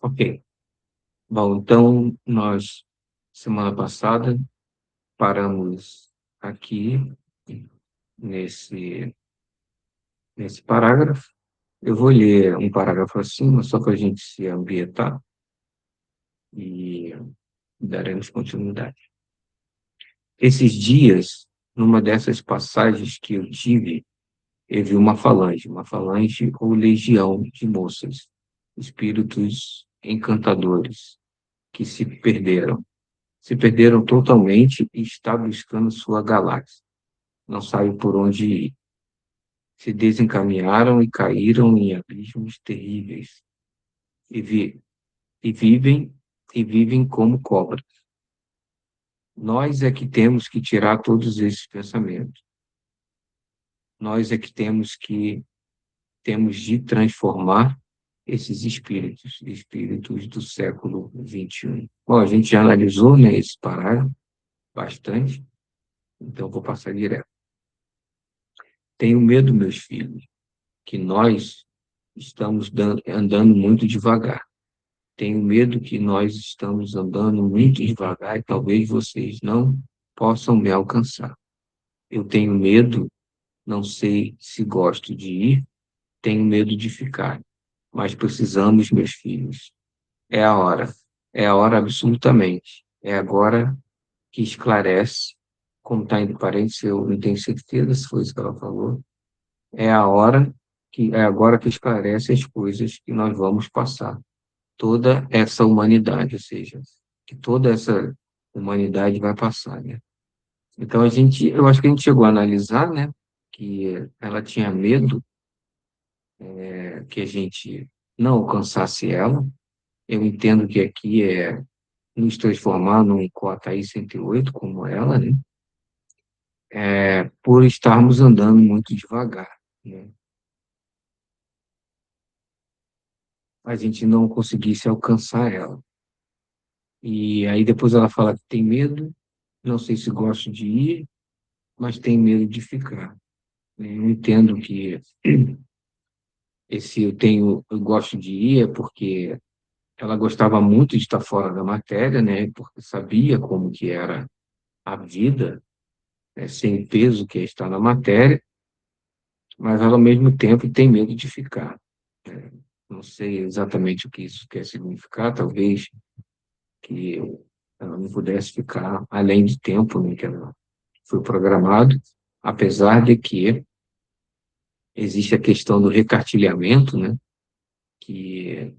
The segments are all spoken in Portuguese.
Ok. Bom, então nós, semana passada, paramos aqui nesse, nesse parágrafo. Eu vou ler um parágrafo acima, só para a gente se ambientar e daremos continuidade. Esses dias, numa dessas passagens que eu tive, eu vi uma falange ou legião de moças, espíritos encantadores, que se perderam totalmente e está buscando sua galáxia. Não sabe por onde ir. Se desencaminharam e caíram em abismos terríveis e, vi, e vivem e vivem como cobras. Nós é que temos que tirar todos esses pensamentos. Nós é que temos de transformar esses espíritos, espíritos do século XXI. Bom, a gente já analisou, né, esse parágrafo bastante, então vou passar direto. Tenho medo, meus filhos, que nós estamos andando muito devagar. Tenho medo que nós estamos andando muito devagar e talvez vocês não possam me alcançar. Eu tenho medo, não sei se gosto de ir, tenho medo de ficar, mas precisamos, meus filhos. É a hora absolutamente. É agora que esclarece, como está entre parênteses, eu não tenho certeza se foi isso que ela falou, é agora que esclarece as coisas que nós vamos passar. Toda essa humanidade, ou seja, que toda essa humanidade vai passar, né? Então eu acho que a gente chegou a analisar, né, que ela tinha medo que a gente não alcançasse ela. Eu entendo que aqui é nos transformar num Coataí 108 como ela, né? Por estarmos andando muito devagar, né? A gente não conseguisse alcançar ela. E aí depois ela fala que tem medo, não sei se gosto de ir, mas tem medo de ficar. Eu entendo que eu gosto de ir é porque ela gostava muito de estar fora da matéria, né? Porque sabia como que era a vida, né? Sem peso que é estar na matéria, mas ela, ao mesmo tempo tem medo de ficar. Né? Não sei exatamente o que isso quer significar, talvez que ela não pudesse ficar além de tempo, né, que ela foi programado, apesar de que existe a questão do recartilhamento, né, que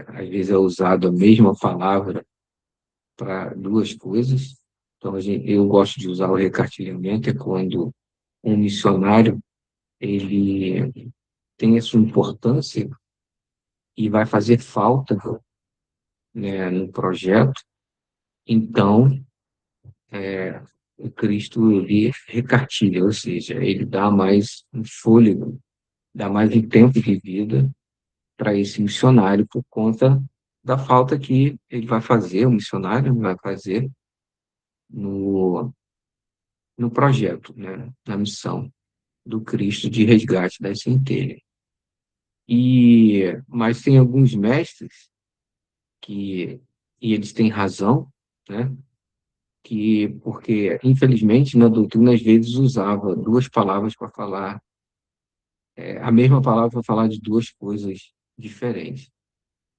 às vezes é usado a mesma palavra para duas coisas. Então, eu gosto de usar o recartilhamento, é quando um missionário ele tem a sua importância e vai fazer falta, né, no projeto. Então, o Cristo ele recartilha, ou seja, ele dá mais um fôlego, dá mais um tempo de vida para esse missionário por conta da falta que ele vai fazer, o missionário vai fazer no, no projeto, né, na missão do Cristo de resgate das centelhas. Mas tem alguns mestres que, e eles têm razão, né, porque, infelizmente, na doutrina, às vezes usava duas palavras para falar, a mesma palavra para falar de duas coisas diferentes,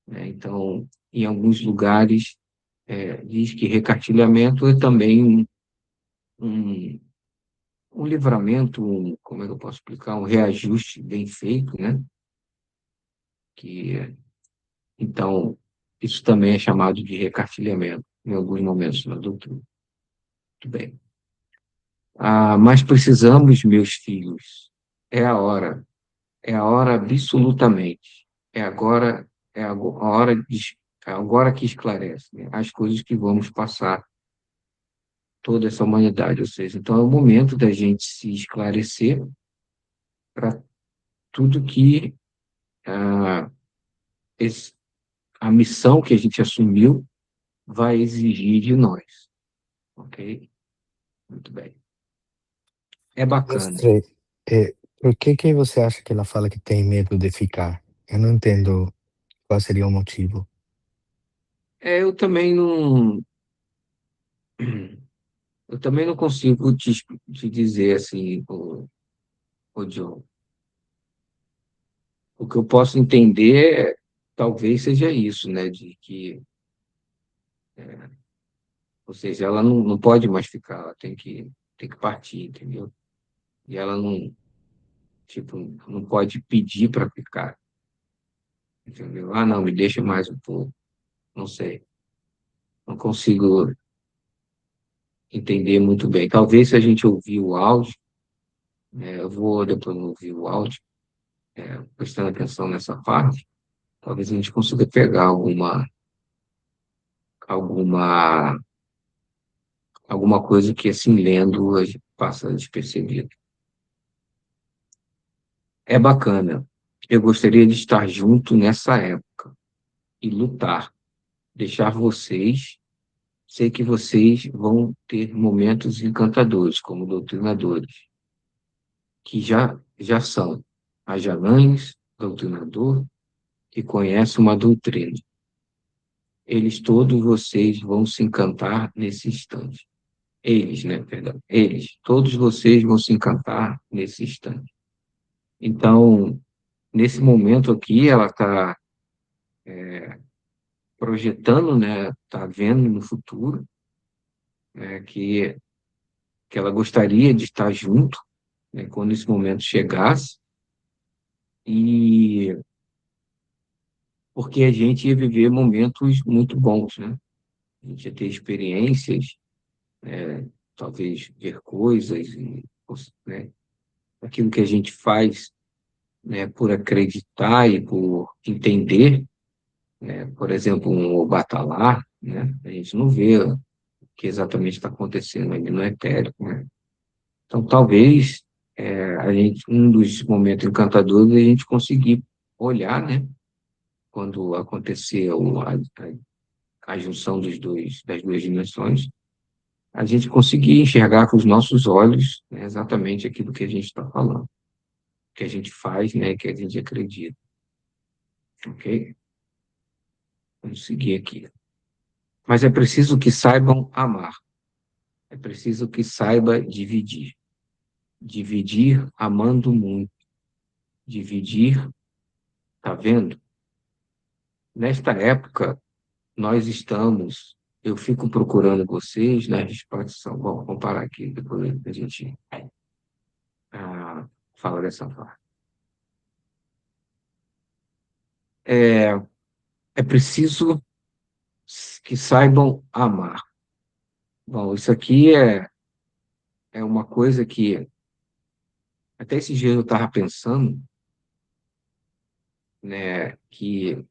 né? Então, em alguns lugares, diz que recartilhamento é também um, um livramento, como é que eu posso explicar? Um reajuste bem feito, né? Que, então, isso também é chamado de recartilhamento em alguns momentos na doutrina. Muito bem. Mas precisamos, meus filhos, é a hora. É a hora absolutamente. É agora, a hora é agora que esclarece, né, as coisas que vamos passar toda essa humanidade, ou seja, então é o momento da gente se esclarecer para tudo que ah, esse, a missão que a gente assumiu vai exigir de nós, ok? Muito bem. É bacana. Mestre, por que que você acha que ela fala que tem medo de ficar? Eu não entendo. Qual seria o motivo? Eu também não, eu também não consigo te dizer assim, o John. O que eu posso entender talvez seja isso, né? De que, ou seja, ela não pode mais ficar, ela tem que partir, entendeu? E ela não, tipo, não pode pedir para ficar, entendeu? Ah, não, me deixa mais um pouco. Não sei, não consigo entender muito bem. Talvez se a gente ouvir o áudio, eu vou depois ouvir o áudio, prestando atenção nessa parte, talvez a gente consiga pegar alguma, alguma coisa que, assim, lendo, a gente passa despercebido. É bacana. Eu gostaria de estar junto nessa época e lutar, deixar vocês. Sei que vocês vão ter momentos encantadores como doutrinadores, que já são ajalães, doutrinador, que conhece uma doutrina. Eles todos vocês vão se encantar nesse instante. Eles, né, perdão, eles, todos vocês vão se encantar nesse instante. Então, nesse momento aqui, ela está projetando, né, está vendo no futuro, né, que ela gostaria de estar junto, né, quando esse momento chegasse, e porque a gente ia viver momentos muito bons, né? A gente ia ter experiências, talvez ver coisas, e, né, aquilo que a gente faz, né, por acreditar e por entender, né, por exemplo, um Batalá, né, a gente não vê o que exatamente está acontecendo ali no etéreo, né? Então, talvez um dos momentos encantadores é a gente conseguir olhar, né, quando acontecer a junção das duas dimensões, a gente conseguir enxergar com os nossos olhos, né, exatamente aquilo que a gente está falando, que a gente faz, né, que a gente acredita, ok? Vamos seguir aqui. Mas é preciso que saibam amar, é preciso que saiba dividir. Dividir amando muito, dividir, tá vendo? Nesta época, nós estamos, eu fico procurando vocês na disposição. Bom, vamos parar aqui, depois a gente fala dessa parte. É, é preciso que saibam amar. Bom, isso aqui é uma coisa que até esse dia eu estava pensando, né, que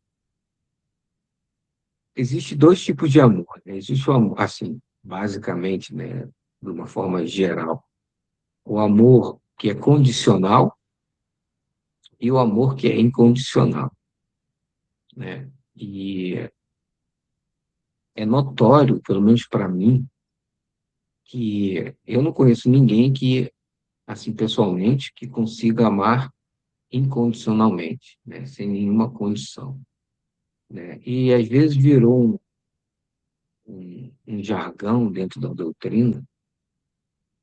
existe dois tipos de amor, né? Existe o amor, assim, basicamente, né, de uma forma geral, o amor que é condicional e o amor que é incondicional, né? E é notório, pelo menos para mim, que eu não conheço ninguém que, assim, pessoalmente, que consiga amar incondicionalmente, né? Sem nenhuma condição, né? E às vezes virou um jargão dentro da doutrina,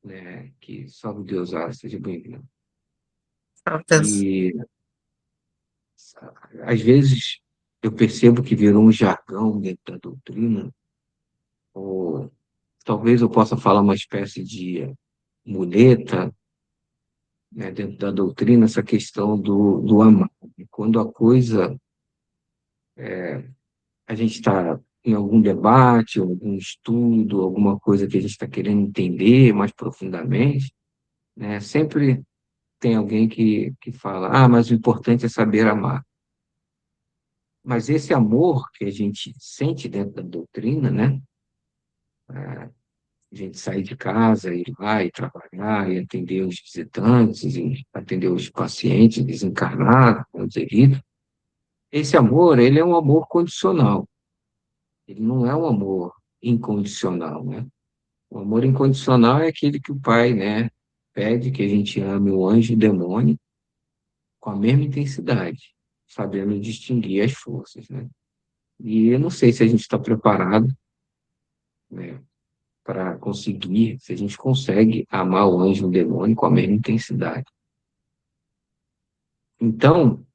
né? Que salve Deus, seja bem-vindo. Apenas. E às vezes eu percebo que virou um jargão dentro da doutrina, ou talvez eu possa falar uma espécie de muleta, né, dentro da doutrina, essa questão do amar. E quando a coisa, a gente está em algum debate, algum estudo, alguma coisa que a gente está querendo entender mais profundamente, né, sempre tem alguém que fala, mas o importante é saber amar. Mas esse amor que a gente sente dentro da doutrina, né, a gente sair de casa, ir lá e trabalhar, e atender os visitantes, e atender os pacientes desencarnados, como dizer isso, esse amor, ele é um amor condicional. Ele não é um amor incondicional, né? O amor incondicional é aquele que o pai, né, pede que a gente ame o anjo e o demônio com a mesma intensidade. sabendo distinguir as forças, né? E eu não sei se a gente está preparado, né, para conseguir, se a gente consegue amar o anjo e o demônio com a mesma intensidade. Então,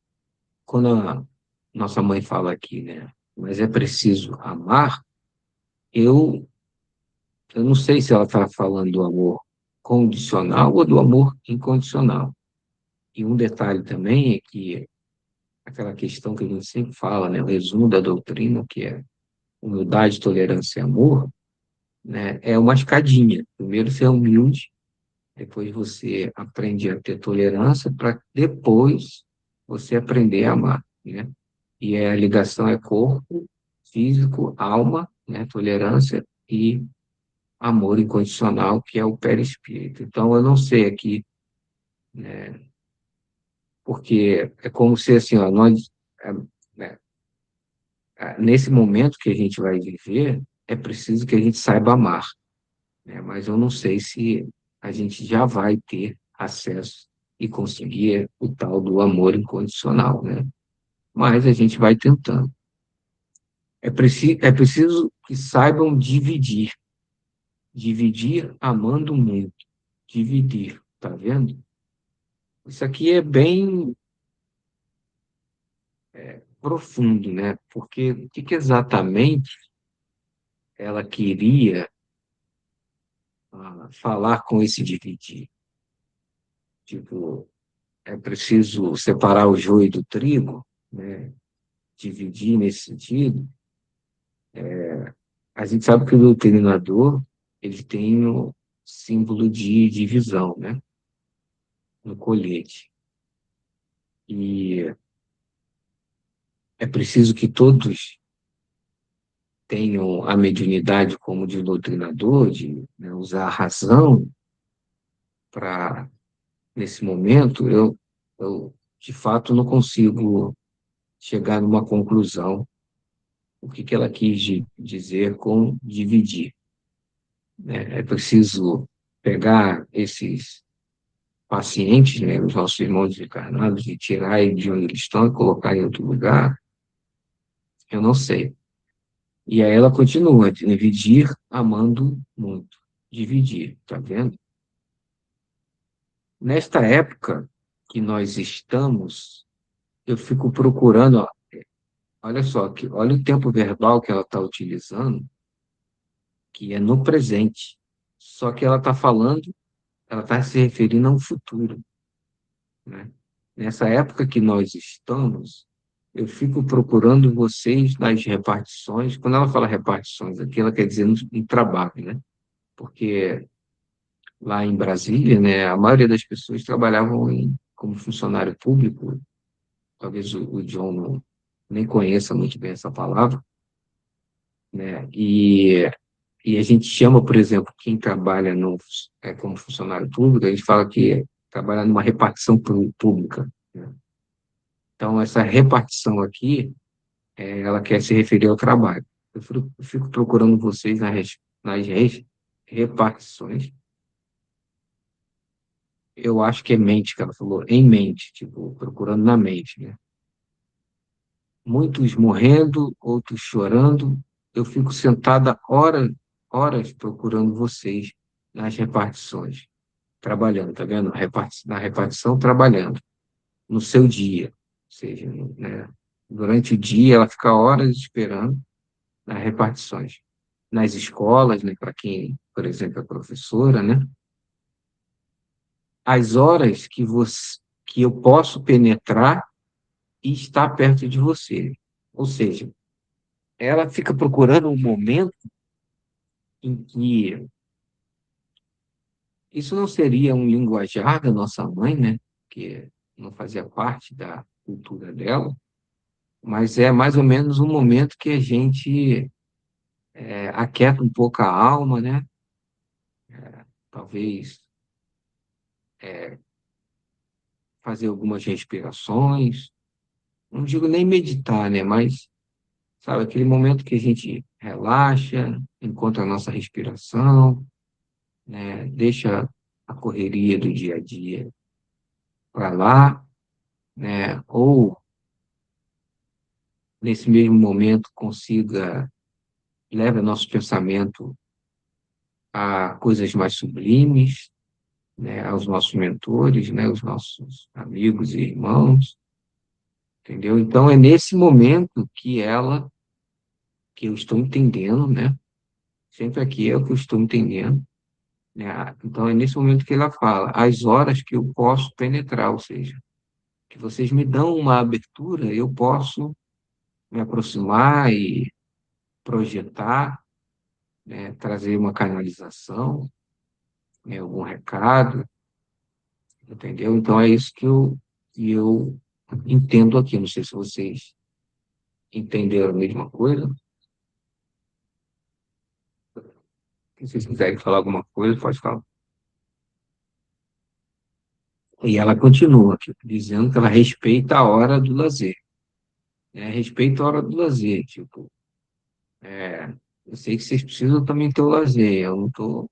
quando a nossa mãe fala aqui, né, mas é preciso amar, eu, eu não sei se ela está falando do amor condicional ou do amor incondicional. E um detalhe também é que aquela questão que a gente sempre fala, né, o resumo da doutrina, que é humildade, tolerância e amor, né, é uma escadinha. Primeiro ser humilde, depois você aprende a ter tolerância, para depois você aprender a amar, né? E a ligação é corpo, físico, alma, né? Tolerância e amor incondicional, que é o perispírito. Então, eu não sei aqui, né? Porque é como se, assim, ó, nós, é, né, nesse momento que a gente vai viver, é preciso que a gente saiba amar, né? Mas eu não sei se a gente já vai ter acesso e conseguir o tal do amor incondicional, né? Mas a gente vai tentando. É preciso que saibam dividir, dividir amando muito, dividir, tá vendo? Isso aqui é bem profundo, né? Porque o que que exatamente ela queria falar com esse dividir? Tipo, é preciso separar o joio do trigo, né? Dividir nesse sentido. A gente sabe que o doutrinador ele tem o símbolo de divisão, né? No colete. E é preciso que todos tenham a mediunidade como de doutrinador, de, né, usar a razão para, nesse momento, eu, de fato, não consigo chegar numa conclusão o que que ela quis dizer com dividir, né? É preciso pegar esses pacientes, né, os nossos irmãos desencarnados, e tirar eles de onde eles estão e colocar em outro lugar, eu não sei. E aí ela continua, dividir amando muito. Dividir, tá vendo? Nesta época que nós estamos, eu fico procurando, ó, olha só, olha o tempo verbal que ela está utilizando, que é no presente. Só que ela está falando, ela está se referindo a um futuro, né? Nessa época que nós estamos, eu fico procurando vocês nas repartições. Quando ela fala repartições aqui, ela quer dizer no trabalho, né? Porque lá em Brasília, né, a maioria das pessoas trabalhavam como funcionário público. Talvez o John nem conheça muito bem essa palavra, né? E a gente chama, por exemplo, quem trabalha como funcionário público, a gente fala que trabalha numa repartição pública, né? Então, essa repartição aqui, ela quer se referir ao trabalho. Eu fico procurando vocês nas repartições. Eu acho que é mente que ela falou, em mente, tipo, procurando na mente, né? Muitos morrendo, outros chorando. Eu fico sentada horas, horas procurando vocês nas repartições, trabalhando, tá vendo? Na repartição, trabalhando, no seu dia. Ou seja, né? Durante o dia, ela fica horas esperando nas repartições. Nas escolas, né? Para quem, por exemplo, é professora, né? As horas que eu posso penetrar e estar perto de você. Ou seja, ela fica procurando um momento em que isso não seria um linguajar da nossa mãe, né? Que não fazia parte da cultura dela, mas é mais ou menos um momento que a gente aquieta um pouco a alma, né? Talvez fazer algumas respirações, não digo nem meditar, né? Mas, sabe, aquele momento que a gente relaxa, encontra a nossa respiração, né? Deixa a correria do dia a dia para lá, né? Ou nesse mesmo momento, leve nosso pensamento a coisas mais sublimes, né, aos nossos mentores, né, os nossos amigos e irmãos, entendeu? Então, é nesse momento que eu estou entendendo, né? Sempre aqui é o que eu estou entendendo, né? Então, é nesse momento que ela fala, as horas que eu posso penetrar, ou seja, que vocês me dão uma abertura, eu posso me aproximar e projetar, né, trazer uma canalização, né, algum recado, entendeu? Então, é isso que eu entendo aqui. Não sei se vocês entenderam a mesma coisa. Se vocês quiserem falar alguma coisa, pode falar. E ela continua aqui, dizendo que ela respeita a hora do lazer, né? Respeita a hora do lazer, tipo, é, eu sei que vocês precisam também ter o lazer, eu não estou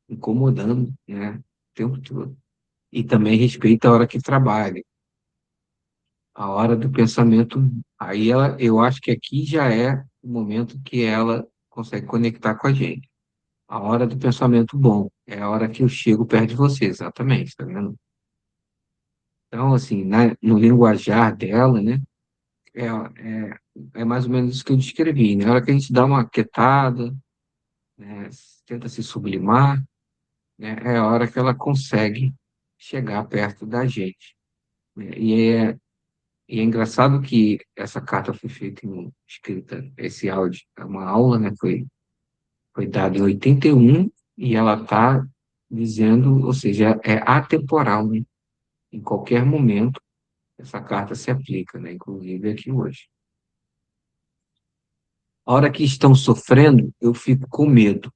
incomodando, né, o tempo todo. E também respeita a hora que trabalha, a hora do pensamento. Aí eu acho que aqui já é o momento que ela consegue conectar com a gente. A hora do pensamento bom é a hora que eu chego perto de você, exatamente, tá vendo? Então, assim, no linguajar dela, né, é mais ou menos isso que eu descrevi, né? Na hora que a gente dá uma quietada, né, tenta se sublimar, né, é a hora que ela consegue chegar perto da gente, né? E é engraçado que essa carta foi feita escrita, esse áudio, é uma aula, né, foi dada em 81 e ela está dizendo, ou seja, é atemporal, né? Em qualquer momento essa carta se aplica, né? Inclusive aqui hoje. A hora que estão sofrendo, eu fico com medo,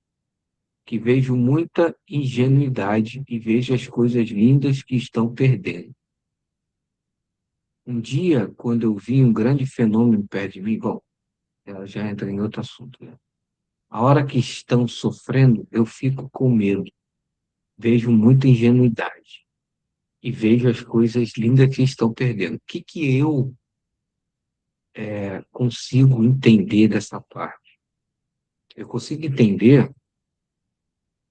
que vejo muita ingenuidade e vejo as coisas lindas que estão perdendo. Um dia, quando eu vi um grande fenômeno perto de mim, bom, ela já entra em outro assunto, né? A hora que estão sofrendo, eu fico com medo, vejo muita ingenuidade e vejo as coisas lindas que estão perdendo. O que que eu consigo entender dessa parte? Eu consigo entender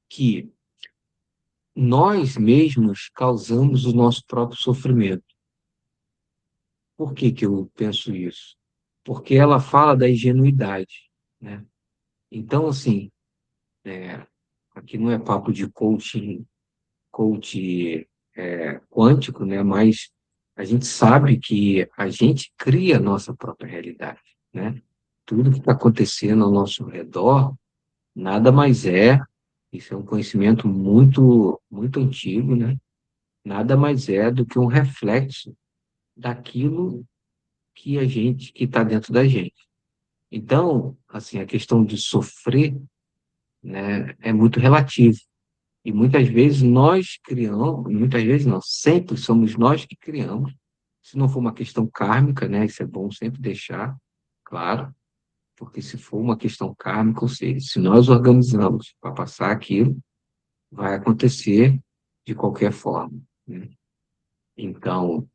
que nós mesmos causamos o nosso próprio sofrimento. Por que que eu penso isso? Porque ela fala da ingenuidade, né? Então, assim, é, aqui não é papo de coach quântico, né? Mas a gente sabe que a gente cria a nossa própria realidade, né? Tudo que está acontecendo ao nosso redor nada mais é, isso é um conhecimento muito, muito antigo, né? Nada mais é do que um reflexo daquilo que está dentro da gente. Então, assim, a questão de sofrer, né, é muito relativo. E muitas vezes nós criamos, muitas vezes não, sempre somos nós que criamos. Se não for uma questão kármica, né, isso é bom sempre deixar claro, porque se for uma questão kármica, ou seja, se nós organizamos para passar aquilo, vai acontecer de qualquer forma, né? Então,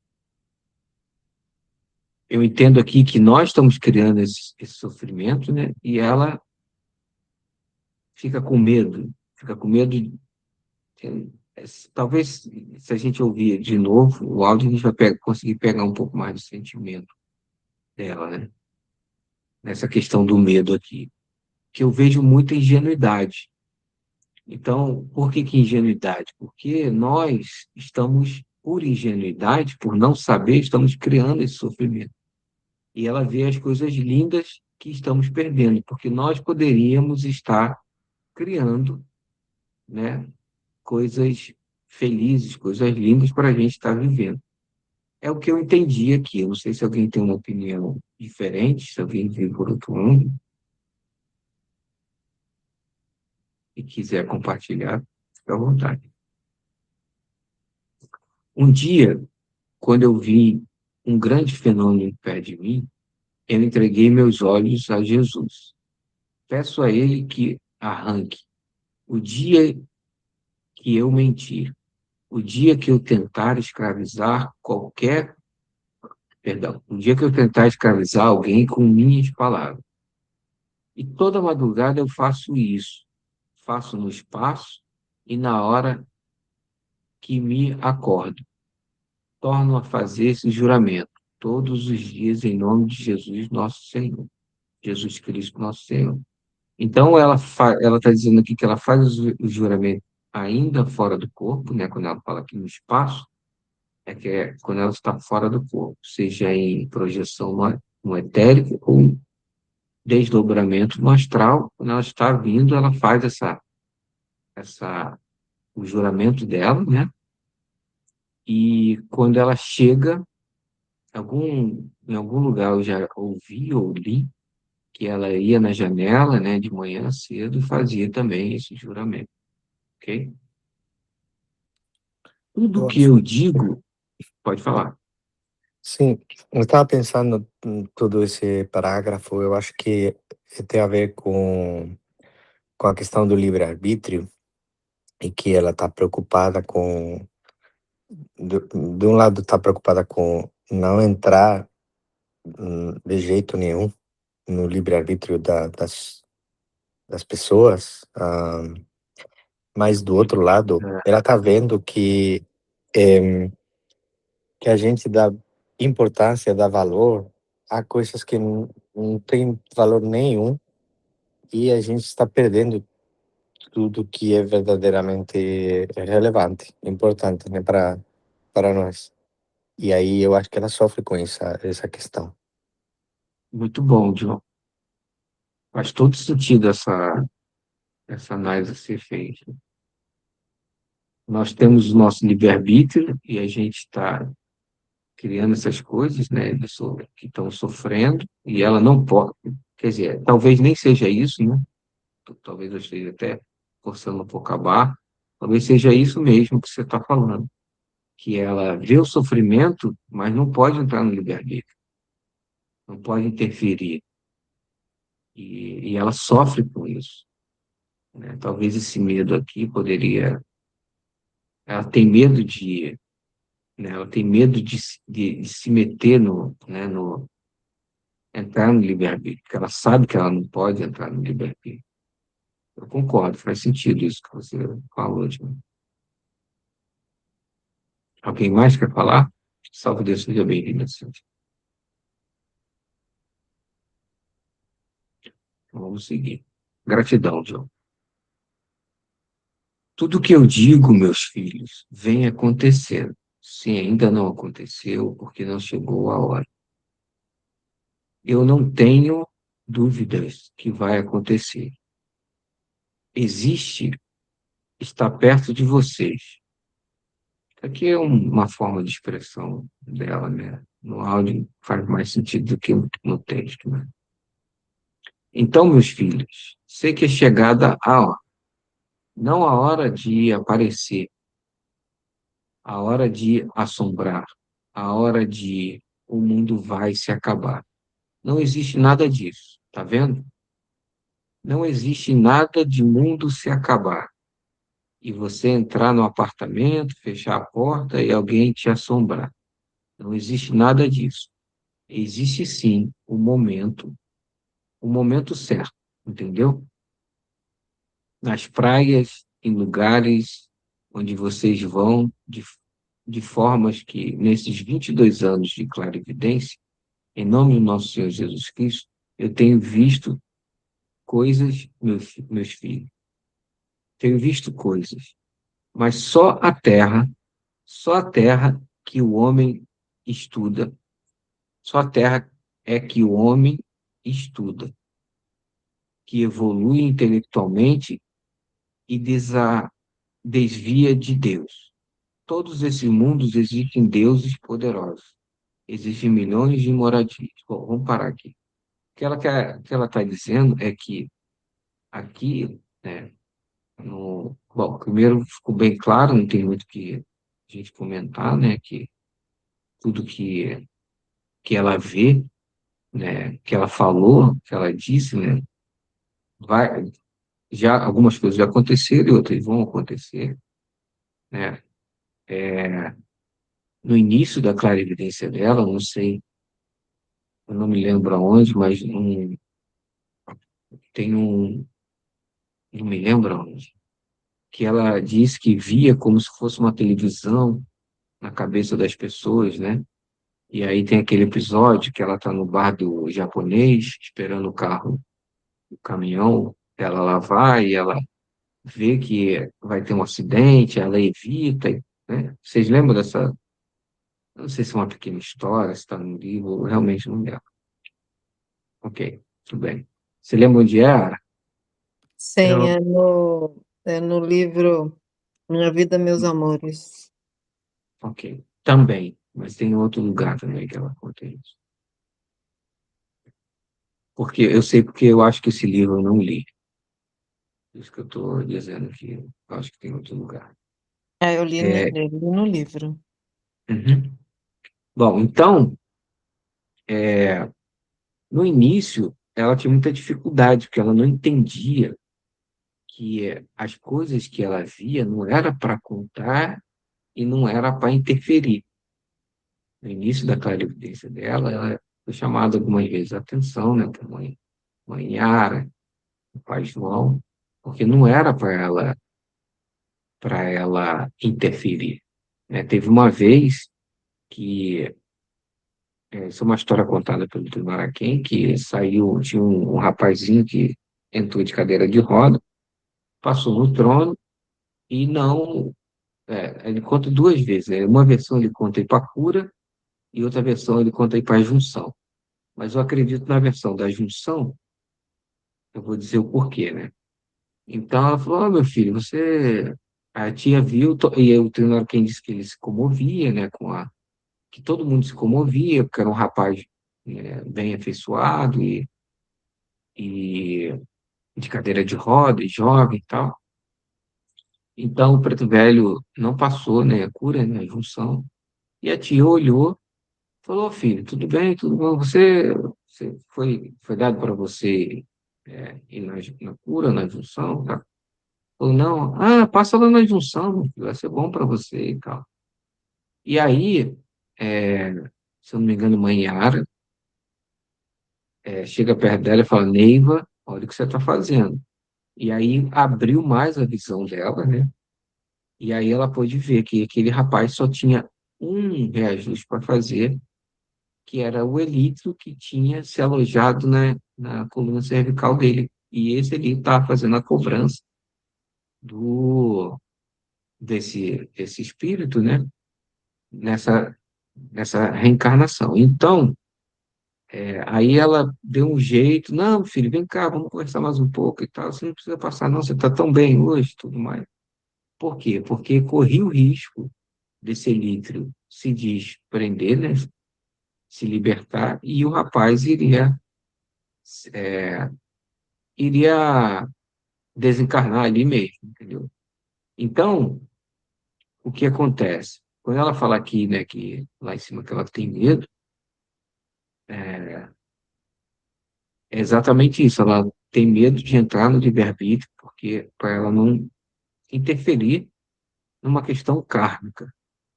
eu entendo aqui que nós estamos criando esse sofrimento, né? E ela fica com medo de, talvez se a gente ouvir de novo o áudio, a gente vai conseguir pegar um pouco mais do sentimento dela, né? Nessa questão do medo aqui, que eu vejo muita ingenuidade. Então, por que que ingenuidade? Porque nós estamos, por ingenuidade, por não saber, estamos criando esse sofrimento. E ela vê as coisas lindas que estamos perdendo, porque nós poderíamos estar criando, né, coisas felizes, coisas lindas para a gente estar vivendo. É o que eu entendi aqui. Eu não sei se alguém tem uma opinião diferente, se alguém vive por outro mundo e quiser compartilhar, fica à vontade. Um dia, quando eu vi um grande fenômeno perto de mim, eu entreguei meus olhos a Jesus. Peço a Ele que arranque o dia que eu mentir, o dia que eu tentar escravizar qualquer perdão, o dia que eu tentar escravizar alguém com minhas palavras. E toda madrugada eu faço isso. Faço no espaço e na hora que me acordo. Torno a fazer esse juramento todos os dias em nome de Jesus, nosso Senhor. Jesus Cristo, nosso Senhor. Então, ela está dizendo aqui que ela faz o juramento ainda fora do corpo, né? Quando ela fala aqui no espaço, é quando ela está fora do corpo, seja em projeção no etérico ou desdobramento no astral. Quando ela está vindo, ela faz o juramento dela, né? E quando ela chega, em algum lugar eu já ouvi ou li que ela ia na janela, né, de manhã cedo e fazia também esse juramento, ok? Tudo Eu que acho. eu digo, pode falar. Sim, eu estava pensando em todo esse parágrafo, eu acho que tem a ver com a questão do livre-arbítrio e que ela está preocupada com, de um lado está preocupada com não entrar de jeito nenhum no livre-arbítrio das pessoas, mas do outro lado, ela está vendo eh, que a gente dá importância, dá valor a coisas que não tem valor nenhum e a gente está perdendo tudo que é verdadeiramente relevante, importante, né, para nós. E aí eu acho que ela sofre com essa questão. Muito bom, John. Faz todo sentido essa análise a ser feita. Nós temos o nosso livre-arbítrio e a gente está criando essas coisas, né, que estão sofrendo, e ela não pode, quer dizer, talvez nem seja isso, né? Talvez eu esteja até forçando um pouco a barra, talvez seja isso mesmo que você está falando, que ela vê o sofrimento, mas não pode entrar no livre-arbítrio, não pode interferir, e ela sofre com isso, né? Talvez esse medo aqui poderia, ela tem medo né, ela tem medo de se meter né, entrar no livre-arbítrio, porque ela sabe que ela não pode entrar no livre-arbítrio. Eu concordo, faz sentido isso que você falou, Tim. Alguém mais quer falar? Salve Deus, seja bem-vindo, Cíntia. Então, vamos seguir. Gratidão, John. Tudo que eu digo, meus filhos, vem acontecendo. Se ainda não aconteceu, porque não chegou a hora. Eu não tenho dúvidas que vai acontecer. Existe, está perto de vocês. Aqui é uma forma de expressão dela, né? No áudio faz mais sentido do que no texto, né? Então, meus filhos, sei que é chegada a hora, não a hora de aparecer, a hora de assombrar, a hora de o mundo vai se acabar. Não existe nada disso, tá vendo? Não existe nada de mundo se acabar. E você entrar no apartamento, fechar a porta e alguém te assombrar. Não existe nada disso. Existe sim o momento certo, entendeu? Nas praias, em lugares onde vocês vão, de formas que, nesses 22 anos de clarividência, em nome do nosso Senhor Jesus Cristo, eu tenho visto coisas, meus filhos, tenho visto coisas, mas só a terra que o homem estuda, só a terra é que o homem estuda, que evolui intelectualmente e desvia de Deus. Todos esses mundos existem deuses poderosos. Existem milhões de moradias. Bom, vamos parar aqui. O que ela está dizendo é que aqui, né, bom, primeiro ficou bem claro, não tem muito que a gente comentar, né, que tudo que ela vê, né, que ela falou, que ela disse, né, vai, já algumas coisas já aconteceram e outras vão acontecer, né? No início da clarividência dela, não sei, eu não me lembro aonde, mas tem não me lembro aonde, que ela disse que via como se fosse uma televisão na cabeça das pessoas, né? E aí tem aquele episódio que ela está no bar do japonês, esperando o carro, o caminhão, ela lá vai e ela vê que vai ter um acidente, ela evita, né? Vocês lembram dessa? Não sei se é uma pequena história, se está no livro, eu realmente não lembro. Ok, tudo bem. Você lembra onde era? Sim, Eu, é no livro Minha Vida, Meus Amores. ok, também, mas tem outro lugar também que ela conta isso. Porque eu sei porque eu acho que esse livro eu não li. Por isso que eu estou dizendo que eu acho que tem outro lugar. Eu li, É, eu li no livro. uhum. Bom, então, no início, ela tinha muita dificuldade, porque ela não entendia que as coisas que ela via não era para contar e não era para interferir. No início da clarividência dela, ela foi chamada algumas vezes a atenção, né, por mãe Yara, o pai João, porque não era para ela interferir, né? Teve uma vez que isso é uma história contada pelo Itamaraquém, que saiu, tinha um rapazinho que entrou de cadeira de roda, passou no trono e não. Ele conta duas vezes, né? Uma versão ele conta Ipacura e outra versão ele conta Junção. Mas eu acredito na versão da junção, eu vou dizer o porquê, né? Então ela falou: meu filho, você. A tia viu, e o treinador quem disse que ele se comovia, né? Que todo mundo se comovia, porque era um rapaz bem afeiçoado e de cadeira de rodas, jovem e tal. Então o preto velho não passou, né? A cura, né? A junção. E a tia olhou. Falou, filho, tudo bem, tudo bom? Você foi dado para você ir na cura, na junção, tá? Falou, não, passa lá na junção, meu filho, vai ser bom para você e tal. E aí, é, se eu não me engano, mãe Yara chega perto dela e fala, Neiva, olha o que você está fazendo. E aí abriu mais a visão dela, né? E aí ela pôde ver que aquele rapaz só tinha um reajuste para fazer, que era o elitro que tinha se alojado na coluna cervical dele. E esse elitro estava fazendo a cobrança do, desse espírito, né? Nessa, nessa reencarnação. Então, aí ela deu um jeito, não, filho, vem cá, vamos conversar mais um pouco e tal. Você não precisa passar, não, você está tão bem hoje, tudo mais. Por quê? Porque corria o risco desse elitro se desprender, né? Se libertar, e o rapaz é, iria desencarnar ali mesmo, entendeu? Então, o que acontece? Quando ela fala aqui, né, que lá em cima que ela tem medo, é exatamente isso. Ela tem medo de entrar no livre-arbítrio, porque para ela não interferir numa questão kármica.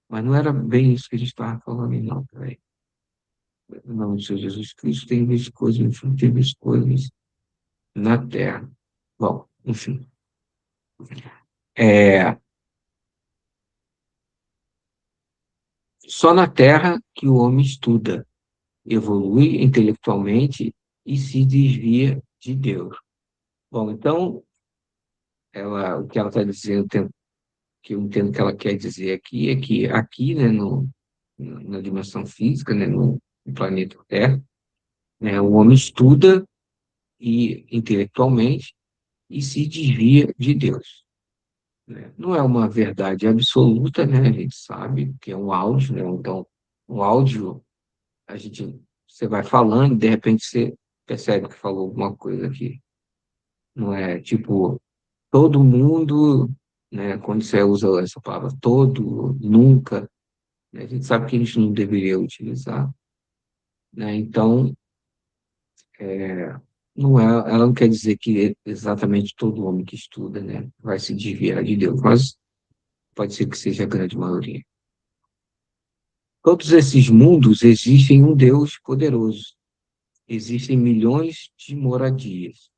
Mas não era bem isso que a gente estava falando, não. Peraí. Em nome do Senhor Jesus Cristo, tem visto coisas no chão, tem visto coisas na terra. Bom, enfim. É, só na terra que o homem estuda, evolui intelectualmente e se desvia de Deus. Bom, então, o que ela está dizendo, que eu entendo que ela quer dizer aqui, é que aqui, né, na dimensão física, né, no planeta Terra, né, o homem estuda intelectualmente e se desvia de Deus. Né? Não é uma verdade absoluta, né? A gente sabe que é um áudio, né? Então, o áudio, você vai falando, de repente você percebe que falou alguma coisa que não é tipo todo mundo, né? Quando você usa essa palavra todo, nunca, né? A gente sabe que a gente não deveria utilizar, né? Então, não é, ela não quer dizer que exatamente todo homem que estuda, né, vai se desviar de Deus, mas pode ser que seja a grande maioria. Todos esses mundos existem um Deus poderoso, existem milhões de moradias.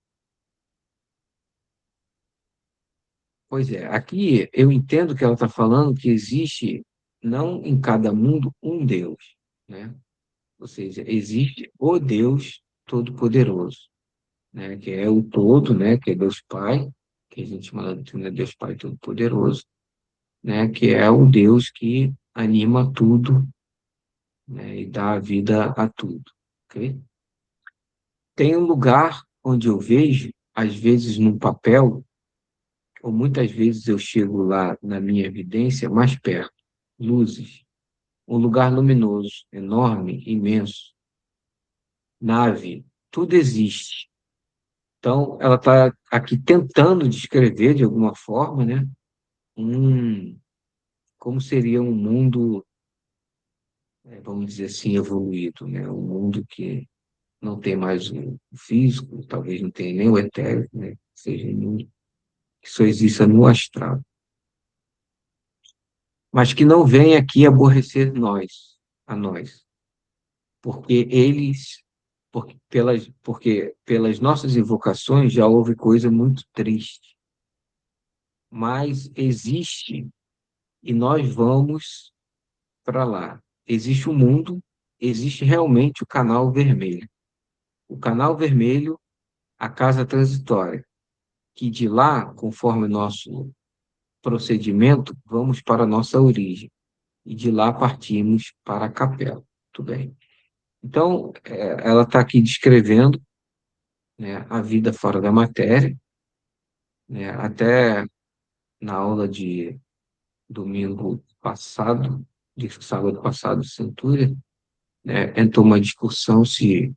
Pois é, aqui eu entendo que ela está falando que existe, não em cada mundo, um Deus, né? Ou seja, existe o Deus Todo-Poderoso, né? Que é o todo, né? Que é Deus Pai, que a gente chama de Deus Pai Todo-Poderoso, né? Que é o Deus que anima tudo, né? E dá vida a tudo, ok? Tem um lugar onde eu vejo, às vezes num papel, ou muitas vezes eu chego lá na minha evidência mais perto, luzes, um lugar luminoso, enorme, imenso, nave, tudo existe. Então, ela está aqui tentando descrever de alguma forma, né, um, como seria um mundo, vamos dizer assim, evoluído, né, um mundo que não tem mais o físico, talvez não tenha nem o etéreo, né, seja um mundo que só exista no astral, mas que não vem aqui aborrecer a nós, porque eles, porque pelas nossas invocações já houve coisa muito triste, mas existe e nós vamos para lá. Existe o mundo, existe realmente o canal vermelho. O canal vermelho, a casa transitória, que de lá, conforme o nosso procedimento, vamos para a nossa origem. E de lá partimos para a capela. Tudo bem. Então, ela está aqui descrevendo, né, a vida fora da matéria, né, até na aula de domingo passado, de sábado passado, de Centúria, né, entrou uma discussão se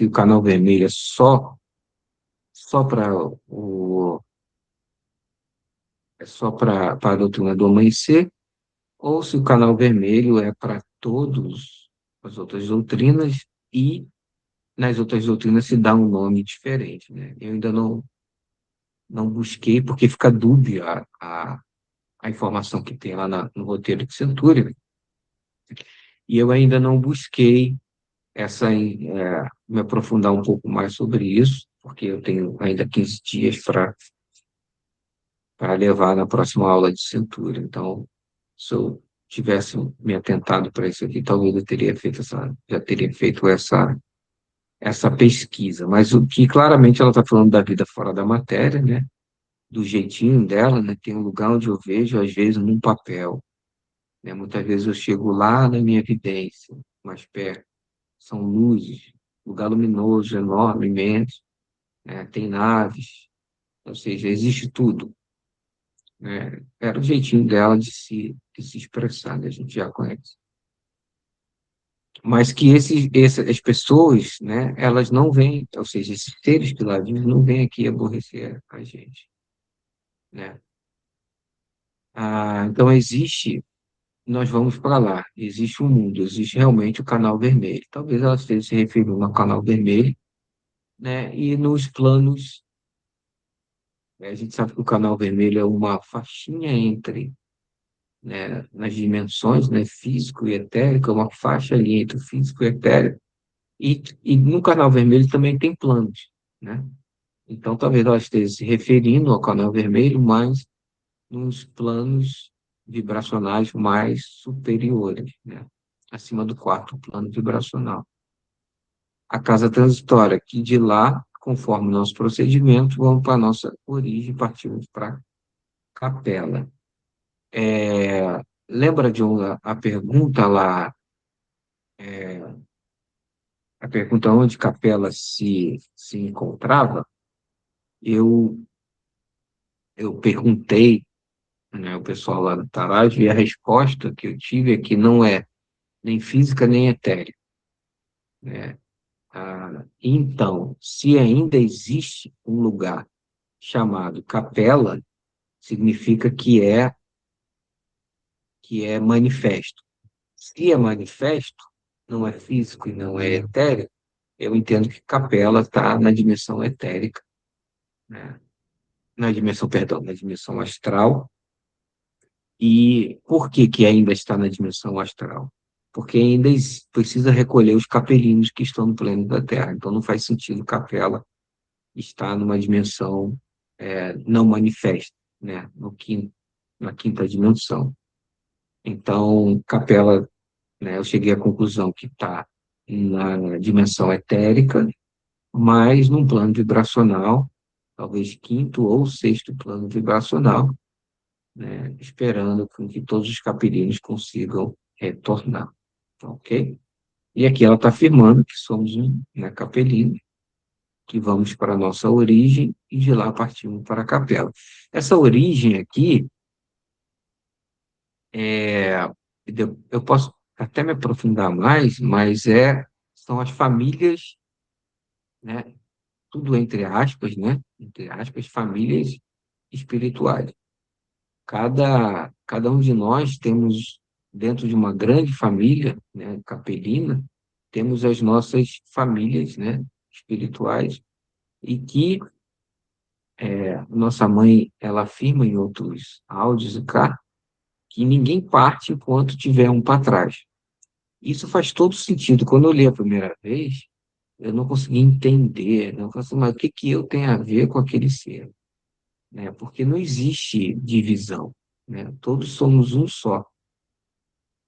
o canal vermelho é só para o só para a doutrina do amanhecer, ou se o canal vermelho é para todas as outras doutrinas e nas outras doutrinas se dá um nome diferente, né? Eu ainda não busquei, porque fica dúbia a informação que tem lá no roteiro de Centúria, e eu ainda não busquei me aprofundar um pouco mais sobre isso, porque eu tenho ainda 15 dias para levar na próxima aula de cintura. Então, se eu tivesse me atentado para isso aqui, talvez eu teria feito já teria feito essa pesquisa. Mas o que claramente ela está falando da vida fora da matéria, né? Do jeitinho dela, né? Tem um lugar onde eu vejo, às vezes, num papel, né? Muitas vezes eu chego lá na minha evidência, mais perto, são luzes, lugar luminoso, enorme, imenso, né? Tem naves, ou seja, existe tudo, né? Era o jeitinho dela de se expressar, né? A gente já conhece. Mas que as pessoas, né, elas não vêm, ou seja, esses seres que lá vivem não vêm aqui aborrecer a gente, né? Então nós vamos para lá, existe um mundo, existe realmente o canal vermelho. Talvez ela esteja se referindo ao canal vermelho, né? E nos planos, a gente sabe que o canal vermelho é uma faixinha entre, né, nas dimensões, né, físico e etérico, é uma faixa ali entre o físico e o etérico. E no canal vermelho também tem planos, né? Então, talvez ela esteja se referindo ao canal vermelho, mas nos planos vibracionais mais superiores, né? Acima do quarto plano vibracional. A casa transitória, que de lá, conforme o nosso procedimento, vamos para a nossa origem, partimos para a capela. Lembra de a pergunta lá, a pergunta onde Capela se encontrava? Eu, eu perguntei, né, o pessoal lá do Taraj, e a resposta que eu tive é que não é nem física nem etérica, né? Então, se ainda existe um lugar chamado Capela, significa que é manifesto. Se é manifesto, não é físico e não é etérico, eu entendo que Capela está na dimensão etérica, né? Perdão, na dimensão astral. E por que que ainda está na dimensão astral? porque ainda precisa recolher os capelinos que estão no plano da Terra. Então não faz sentido capela estar numa dimensão não manifesta, né? Na quinta dimensão. Então, capela, né, eu cheguei à conclusão que está na dimensão etérica, mas num plano vibracional, talvez quinto ou sexto plano vibracional, né, esperando com que todos os capelinos consigam retornar, ok? E aqui ela está afirmando que somos um, né, capelino, que vamos para a nossa origem e de lá partimos para a capela. Essa origem aqui, é, eu posso até me aprofundar mais, mas são as famílias, né, tudo entre aspas, né, entre aspas, famílias espirituais. Cada um de nós temos, dentro de uma grande família, né, capelina, temos as nossas famílias, né, espirituais, e que nossa mãe, ela afirma em outros áudios cá, que ninguém parte enquanto tiver um para trás. Isso faz todo sentido. Quando eu li a primeira vez, eu não consegui entender, não consegui, mas o que que eu tenho a ver com aquele ser? Né? Porque não existe divisão, né? Todos somos um só.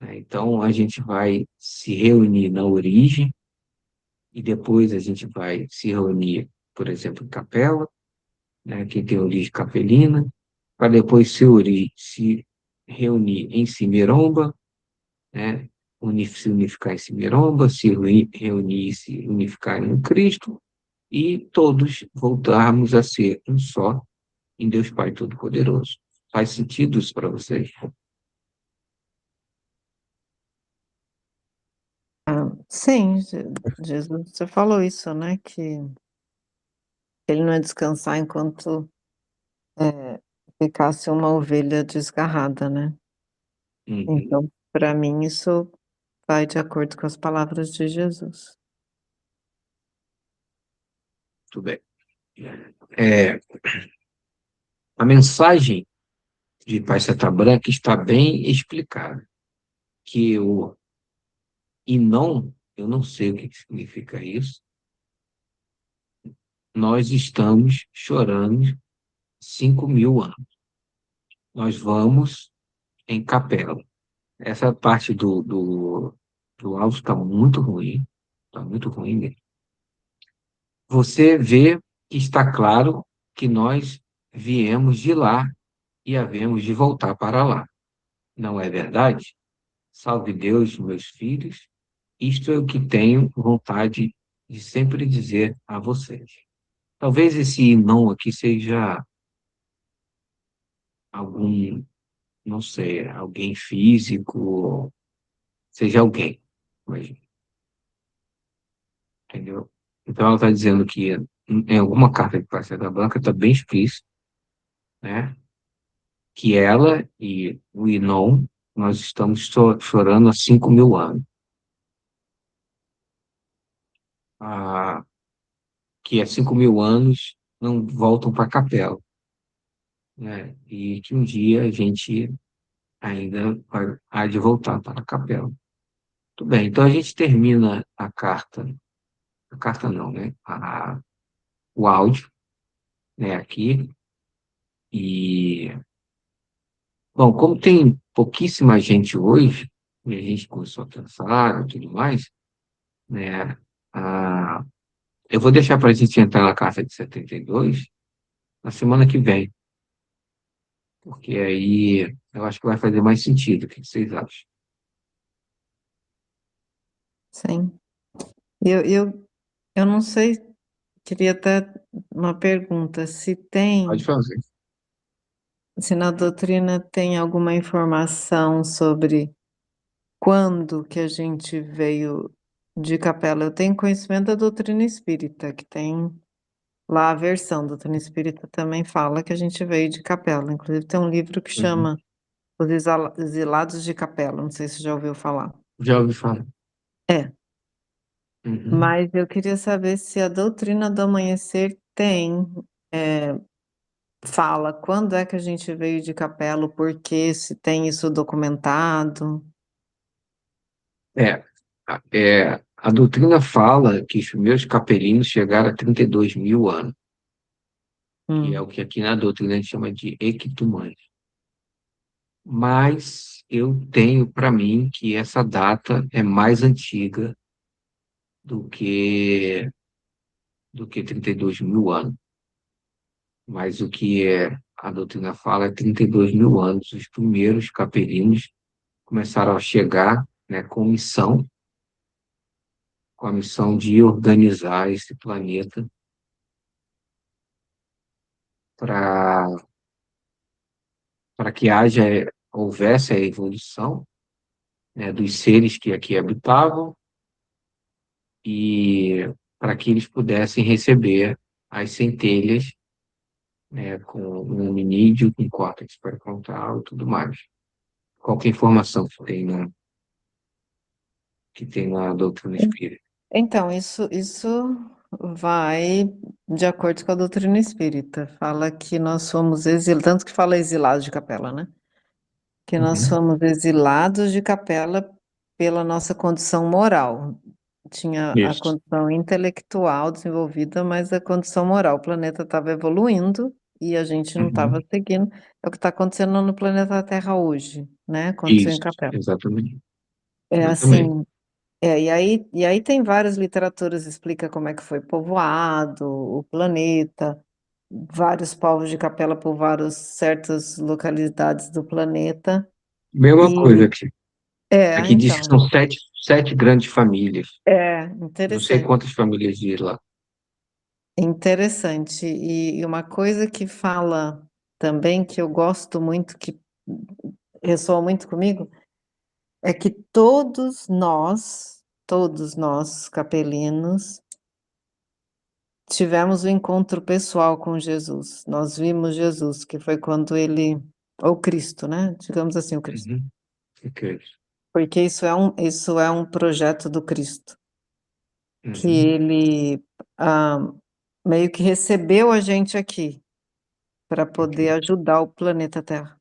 Né? Então, a gente vai se reunir na origem e depois a gente vai se reunir, por exemplo, em capela, né? Quem tem origem capelina, para depois se reunir em Cimiromba, né? Se unificar em Cimiromba, reunir e se unificar em Cristo, e todos voltarmos a ser um só em Deus Pai Todo-Poderoso. Faz sentido isso para vocês? Sim, Jesus, você falou isso, né? Que ele não ia descansar enquanto ficasse uma ovelha desgarrada, né? Uhum, Então, para mim, isso vai de acordo com as palavras de Jesus. tudo bem. É, a mensagem de Pai Seta Branca está bem explicada, que o e não, eu não sei o que significa isso, nós estamos chorando 5.000 anos. Nós vamos em capela. Essa parte do áudio está muito ruim mesmo. Você vê que está claro que nós viemos de lá e havemos de voltar para lá. Não é verdade? Salve Deus, meus filhos. Isto é o que tenho vontade de sempre dizer a vocês. Talvez esse não aqui seja algum, não sei, alguém físico, seja alguém, mas, entendeu? Então ela está dizendo que em alguma carta de Parceira Branca está bem explícito, né? Que ela e o Inon, nós estamos chorando há 5.000 anos. Ah, que há 5.000 anos não voltam para a capela, né? E que um dia a gente ainda há de voltar para a capela. Tudo bem, então a gente termina a carta não, né? O áudio, né, aqui, e, bom, como tem pouquíssima gente hoje, e a gente começou a pensar e tudo mais, né, a, eu vou deixar para a gente entrar na carta de 72 na semana que vem, porque aí eu acho que vai fazer mais sentido. O que vocês acham? Sim. Eu não sei, queria até uma pergunta, Pode fazer. se na doutrina tem alguma informação sobre quando que a gente veio de capela. Eu tenho conhecimento da doutrina espírita, que tem lá a versão, da doutrina espírita também fala que a gente veio de capela, inclusive tem um livro que Uhum. chama Os Exilados de Capela, não sei se você já ouviu falar. Já ouvi falar. É, Uhum. mas eu queria saber se a doutrina do amanhecer tem, eh, fala quando é que a gente veio de capela, o porquê, se tem isso documentado. É, a doutrina fala que os primeiros capelinos chegaram a 32 mil anos, que é o que aqui na doutrina a gente chama de Equitumães. Mas eu tenho para mim que essa data é mais antiga do que, do que 32 mil anos. Mas o que a doutrina fala é 32 mil anos. Os primeiros capelinos começaram a chegar, né, com a missão de organizar esse planeta para que houvesse a evolução, né, dos seres que aqui habitavam e para que eles pudessem receber as centelhas, né, com um hominídeo, com córtex pré-frontal e tudo mais. Qualquer informação que tem na doutrina espírita. Então, isso vai de acordo com a doutrina espírita. Fala que nós somos exilados, tanto que fala exilados de capela, né? Que nós Uhum, somos exilados de capela pela nossa condição moral. Tinha a isso. condição intelectual desenvolvida, mas a condição moral. O planeta estava evoluindo e a gente não estava Uhum, seguindo. É o que está acontecendo no planeta Terra hoje, né? Aconteceu em isso, capela. exatamente. É Exatamente. assim, e aí tem várias literaturas, explica como é que foi povoado o planeta, vários povos de capela povoaram certas localidades do planeta, Mesma coisa e aqui. Aqui diz que então, são sete grandes famílias. Não sei interessante, quantas famílias de lá. interessante. E uma coisa que fala também, que eu gosto muito, que ressoa muito comigo, é que todos nós capelinos, tivemos um encontro pessoal com Jesus. Nós vimos Jesus, que foi quando ele ou Cristo, né, digamos assim, o Cristo. Uhum, ok. Porque isso é um projeto do Cristo, que Uhum, ele, hã, meio que recebeu a gente aqui, para poder ok. ajudar o planeta Terra.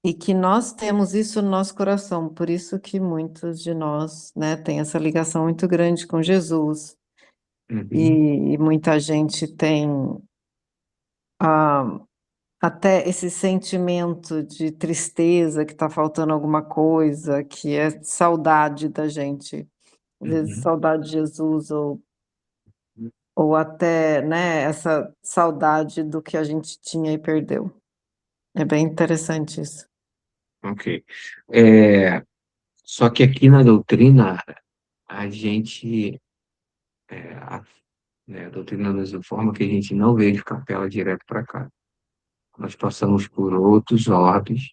E que nós temos isso no nosso coração, por isso que muitos de nós, né, tem essa ligação muito grande com Jesus, Uhum, e muita gente tem, ah, até esse sentimento de tristeza, que está faltando alguma coisa, que é saudade da gente, às vezes uhum. saudade de Jesus ou até, né, essa saudade do que a gente tinha e perdeu. É bem interessante isso. Ok. É, só que aqui na doutrina, a gente, a, né, a doutrina nos informa que a gente não veio de capela direto para cá. Nós passamos por outros orbes,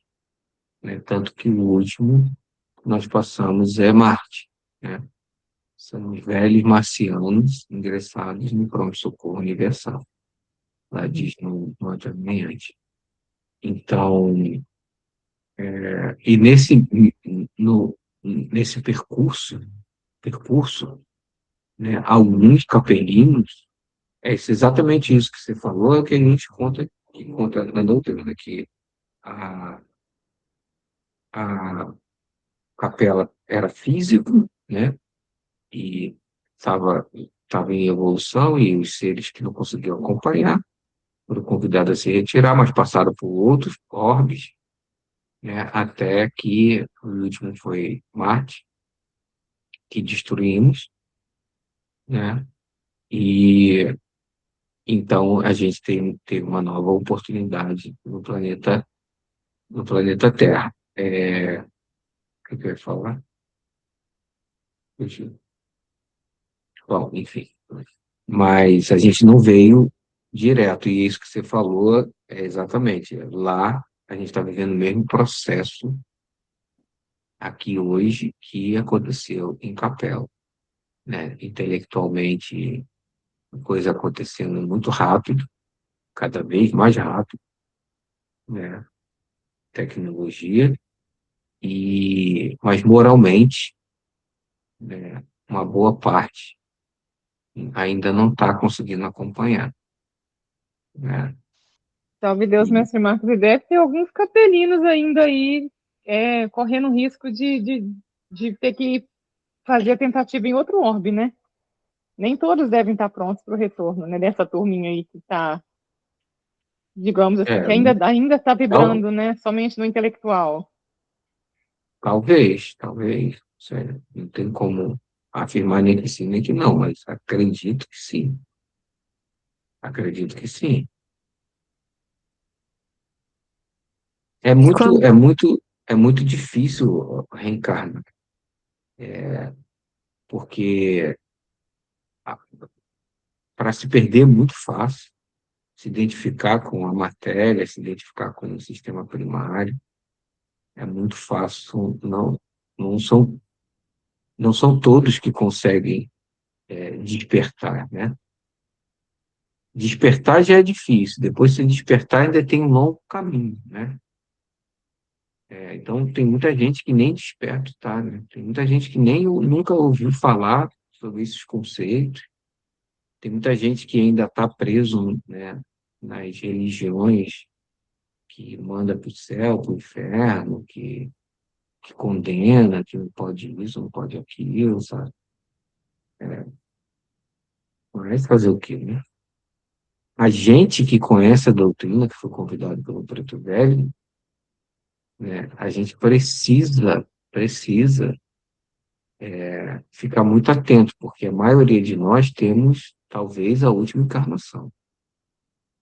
né, tanto que o último que nós passamos é Marte, né? São os velhos marcianos ingressados no pronto-socorro universal, lá Uhum. diz no Adiante. Então, e nesse percurso, né, alguns capelinos, exatamente isso que você falou, é o que a gente conta na doutrina, que a, a capela era físico, né, e estava em evolução, e os seres que não conseguiam acompanhar foram convidados a se retirar, mas passaram por outros orbes, né, até que o último foi Marte, que destruímos, né, e então a gente teve uma nova oportunidade no planeta Terra. O que eu ia falar? Deixa Bom, enfim. Mas a gente não veio direto, e isso que você falou é exatamente. Lá a gente está vivendo o mesmo processo aqui hoje que aconteceu em Capela, né? Intelectualmente, coisa acontecendo muito rápido, cada vez mais rápido, né? Tecnologia, mas moralmente, né? Uma boa parte ainda não está conseguindo acompanhar, né? Salve Deus, E, mestre Marcos. E deve ter alguns capelinos ainda aí, correndo risco de ter que fazer a tentativa em outro orbe, né? Nem todos devem estar prontos para o retorno, né? Dessa turminha aí que está, digamos assim, É, que ainda está tal- vibrando, né? Somente no intelectual. talvez, sério, não tem como afirmar nem que sim, nem que não, mas acredito que sim. Acredito que sim. É E muito, quando, é muito, é muito difícil reencarnar, porque para se perder é muito fácil, se identificar com a matéria, se identificar com o sistema primário, é muito fácil. Não são, não são todos que conseguem despertar, né? Despertar já é difícil, depois de se despertar ainda tem um longo caminho, né? Então, tem muita gente que nem desperto tá, né? Tem muita gente que nem nunca ouviu falar sobre esses conceitos. Tem muita gente que ainda está preso, né, nas religiões que manda para o céu, para o inferno, que condena, que não pode isso, não pode aquilo, sabe? Mas fazer o quê, né? A gente que conhece a doutrina, que foi convidado pelo Preto Velho, né, a gente precisa ficar muito atento, porque a maioria de nós temos, talvez, a última encarnação,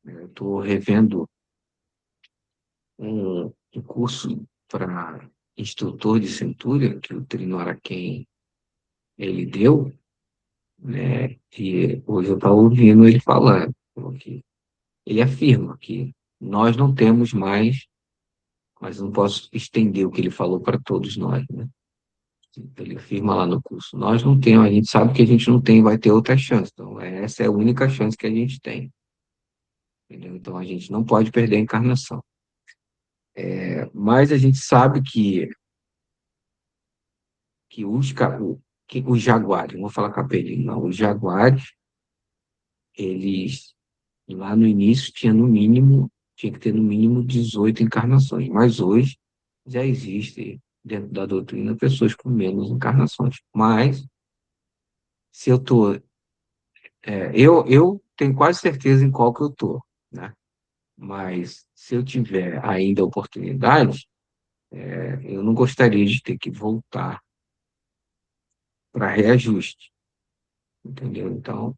né? Eu estou revendo um curso para instrutor de Centúria, que o Trino Araquém ele deu, né? E hoje eu estava ouvindo ele falando, que ele afirma que nós não temos mais, mas não posso estender o que ele falou para todos nós, né? Ele afirma lá no curso, nós não temos, a gente sabe que a gente não tem, vai ter outra chance, então essa é a única chance que a gente tem, entendeu? Então a gente não pode perder a encarnação. Mas a gente sabe que os jaguares, não vou falar capelinho, não, os jaguares, eles, lá no início, tinha que ter no mínimo 18 encarnações, mas hoje já existe, dentro da doutrina, pessoas com menos encarnações. Mas, se eu tô, eu tenho quase certeza em qual que eu tô, né? Mas, se eu tiver ainda a oportunidade, eu não gostaria de ter que voltar para reajuste, entendeu? Então,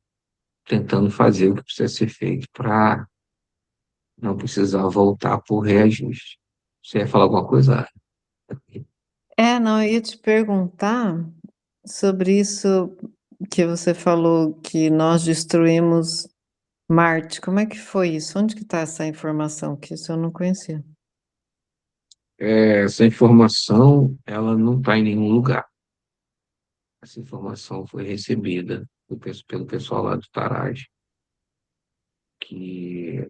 tentando fazer o que precisa ser feito para não precisar voltar por reajuste. Você ia falar alguma coisa? não, eu ia te perguntar sobre isso que você falou que nós destruímos Marte. Como é que foi isso? Onde que está essa informação? Que isso eu não conhecia. Essa informação, ela não está em nenhum lugar. Essa informação foi recebida pelo pessoal lá do Taraj, que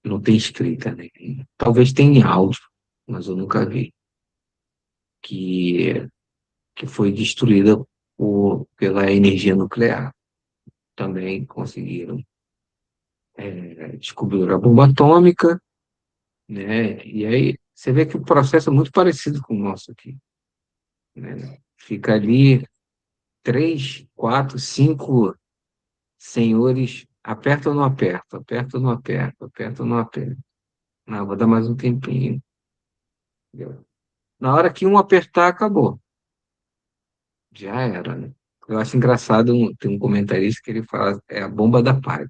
não tem escrita, né? Talvez tenha em áudio, mas eu nunca vi. Que, que foi destruída pela energia nuclear. Também conseguiram descobrir a bomba atômica, né? E aí você vê que o processo é muito parecido com o nosso aqui, né? Fica ali três, quatro, cinco senhores, aperta ou não aperta, aperta ou não aperta, aperta ou não aperta. Não, vou dar mais um tempinho. Entendeu? Na hora que um apertar, acabou. Já era, né? Eu acho engraçado, tem um comentarista que ele fala, é a bomba da paz.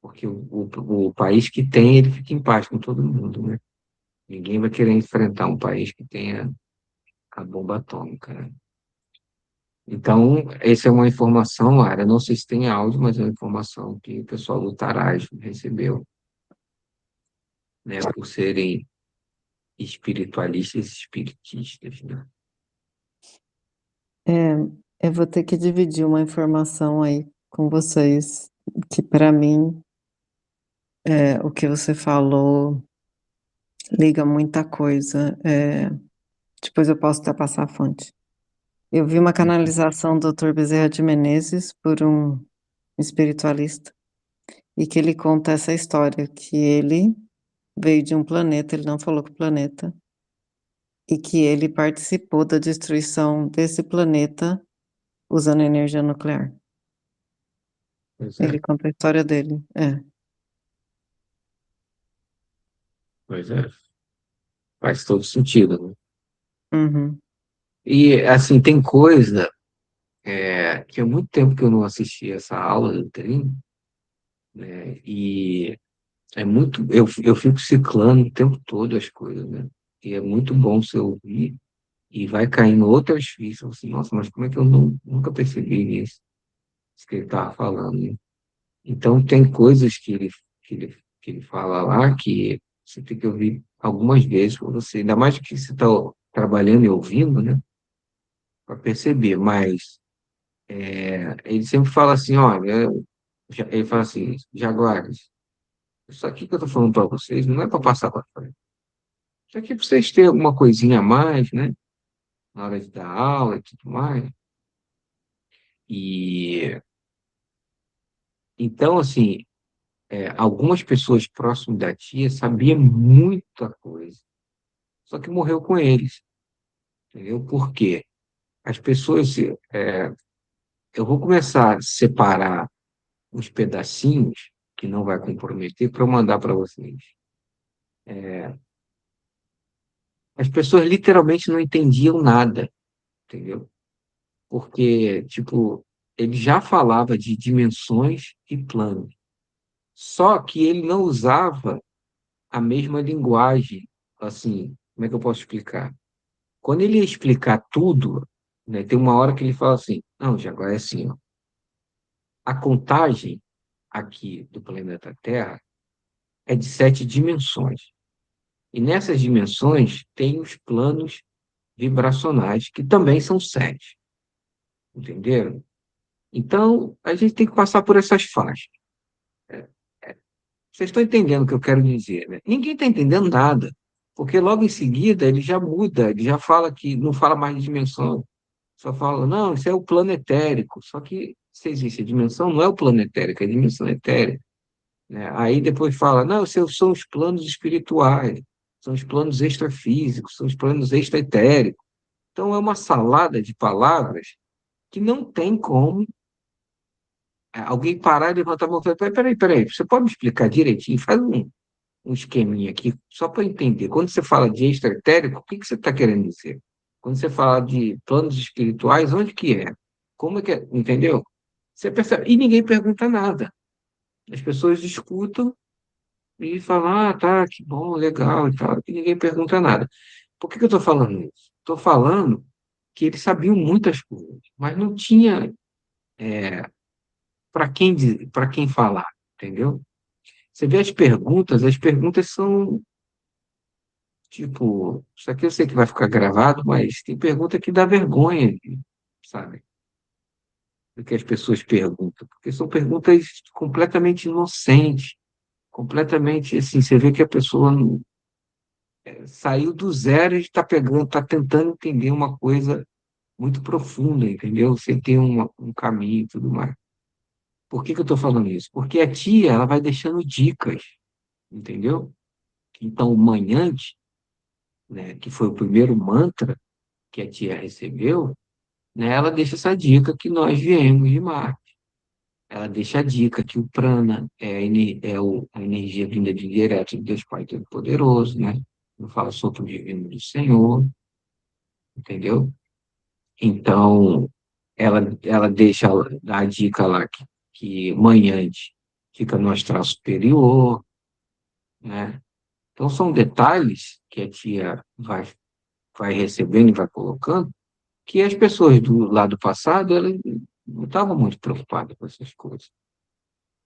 Porque o país que tem, ele fica em paz com todo mundo, né? Ninguém vai querer enfrentar um país que tenha a bomba atômica, né? Então, essa é uma informação, Lara, não sei se tem áudio, mas é uma informação que o pessoal do Taraj recebeu, né? Por serem espiritualistas e espiritistas, né? É, eu vou ter que dividir uma informação aí com vocês, que para mim, o que você falou liga muita coisa. Depois eu posso até passar a fonte. Eu vi uma canalização do Dr. Bezerra de Menezes por um espiritualista, e que ele conta essa história, que ele veio de um planeta, ele não falou que planeta, e que ele participou da destruição desse planeta usando energia nuclear. Pois é, Ele conta a história dele. pois é. Faz todo sentido, né? Uhum. E, assim, tem coisa que há muito tempo que eu não assisti essa aula do treino, né? E é muito... Eu fico ciclando o tempo todo as coisas, né? E é muito bom você ouvir e vai caindo outras fichas. Assim, nossa, mas como é que eu nunca percebi isso? Isso que ele estava falando, né? Então, tem coisas que ele fala lá que você tem que ouvir algumas vezes para você, ainda mais que você está trabalhando e ouvindo, né? Para perceber. Mas ele sempre fala assim: olha, ele fala assim, Jaguares, isso aqui que eu estou falando para vocês não é para passar para frente. Isso aqui é para vocês terem alguma coisinha a mais, né? Na hora de dar aula e tudo mais. E então, assim, algumas pessoas próximas da tia sabiam muita coisa, só que morreu com eles, entendeu? Por quê? As pessoas, eu vou começar a separar uns pedacinhos que não vai comprometer para eu mandar para vocês. As pessoas literalmente não entendiam nada, entendeu? Porque, tipo, ele já falava de dimensões e planos, só que ele não usava a mesma linguagem, assim, como é que eu posso explicar? Quando ele ia explicar tudo, né, tem uma hora que ele fala assim, não, já agora é assim, ó, a contagem aqui do planeta Terra é de 7 dimensões. E nessas dimensões tem os planos vibracionais, que também são 7, entenderam? Então, a gente tem que passar por essas faixas. Vocês estão entendendo o que eu quero dizer, né? Ninguém está entendendo nada, porque logo em seguida ele já muda, ele já fala que não fala mais de dimensão, só fala, não, isso é o plano etérico. Só que se existe a dimensão, não é o plano etérico, é a dimensão etérica, né? Aí depois fala, não, esses são os planos espirituais, são os planos extrafísicos, são os planos extraetéricos. Então é uma salada de palavras que não tem como alguém parar e levantar a mão e falar, peraí, você pode me explicar direitinho? Faz um esqueminha aqui, só para entender. Quando você fala de extraetérico, o que que você está querendo dizer? Quando você fala de planos espirituais, onde que é? Como é que é? Entendeu? Você percebe? E ninguém pergunta nada. As pessoas escutam e falam, ah, tá, que bom, legal e tal. E ninguém pergunta nada. Por que que eu estou falando isso? Estou falando que eles sabiam muitas coisas, mas não tinha para quem falar, entendeu? Você vê as perguntas são tipo, isso aqui eu sei que vai ficar gravado, mas tem pergunta que dá vergonha, sabe? Do que as pessoas perguntam, porque são perguntas completamente inocentes, completamente assim, você vê que a pessoa saiu do zero e está pegando, está tentando entender uma coisa muito profunda, entendeu? Sem ter um caminho e tudo mais. Por que que eu estou falando isso? Porque a tia, ela vai deixando dicas, entendeu? Então, o manhante, né, que foi o primeiro mantra que a tia recebeu, né, ela deixa essa dica que nós viemos de Marte. Ela deixa a dica que o prana a energia vinda de direto de Deus Pai Todo-Poderoso, né? Não fala sopro divino do Senhor, entendeu? Então, ela deixa a dica lá que manhante fica no astral superior, né? Então, são detalhes que a tia vai recebendo e vai colocando, que as pessoas do lado passado, elas não estavam muito preocupadas com essas coisas,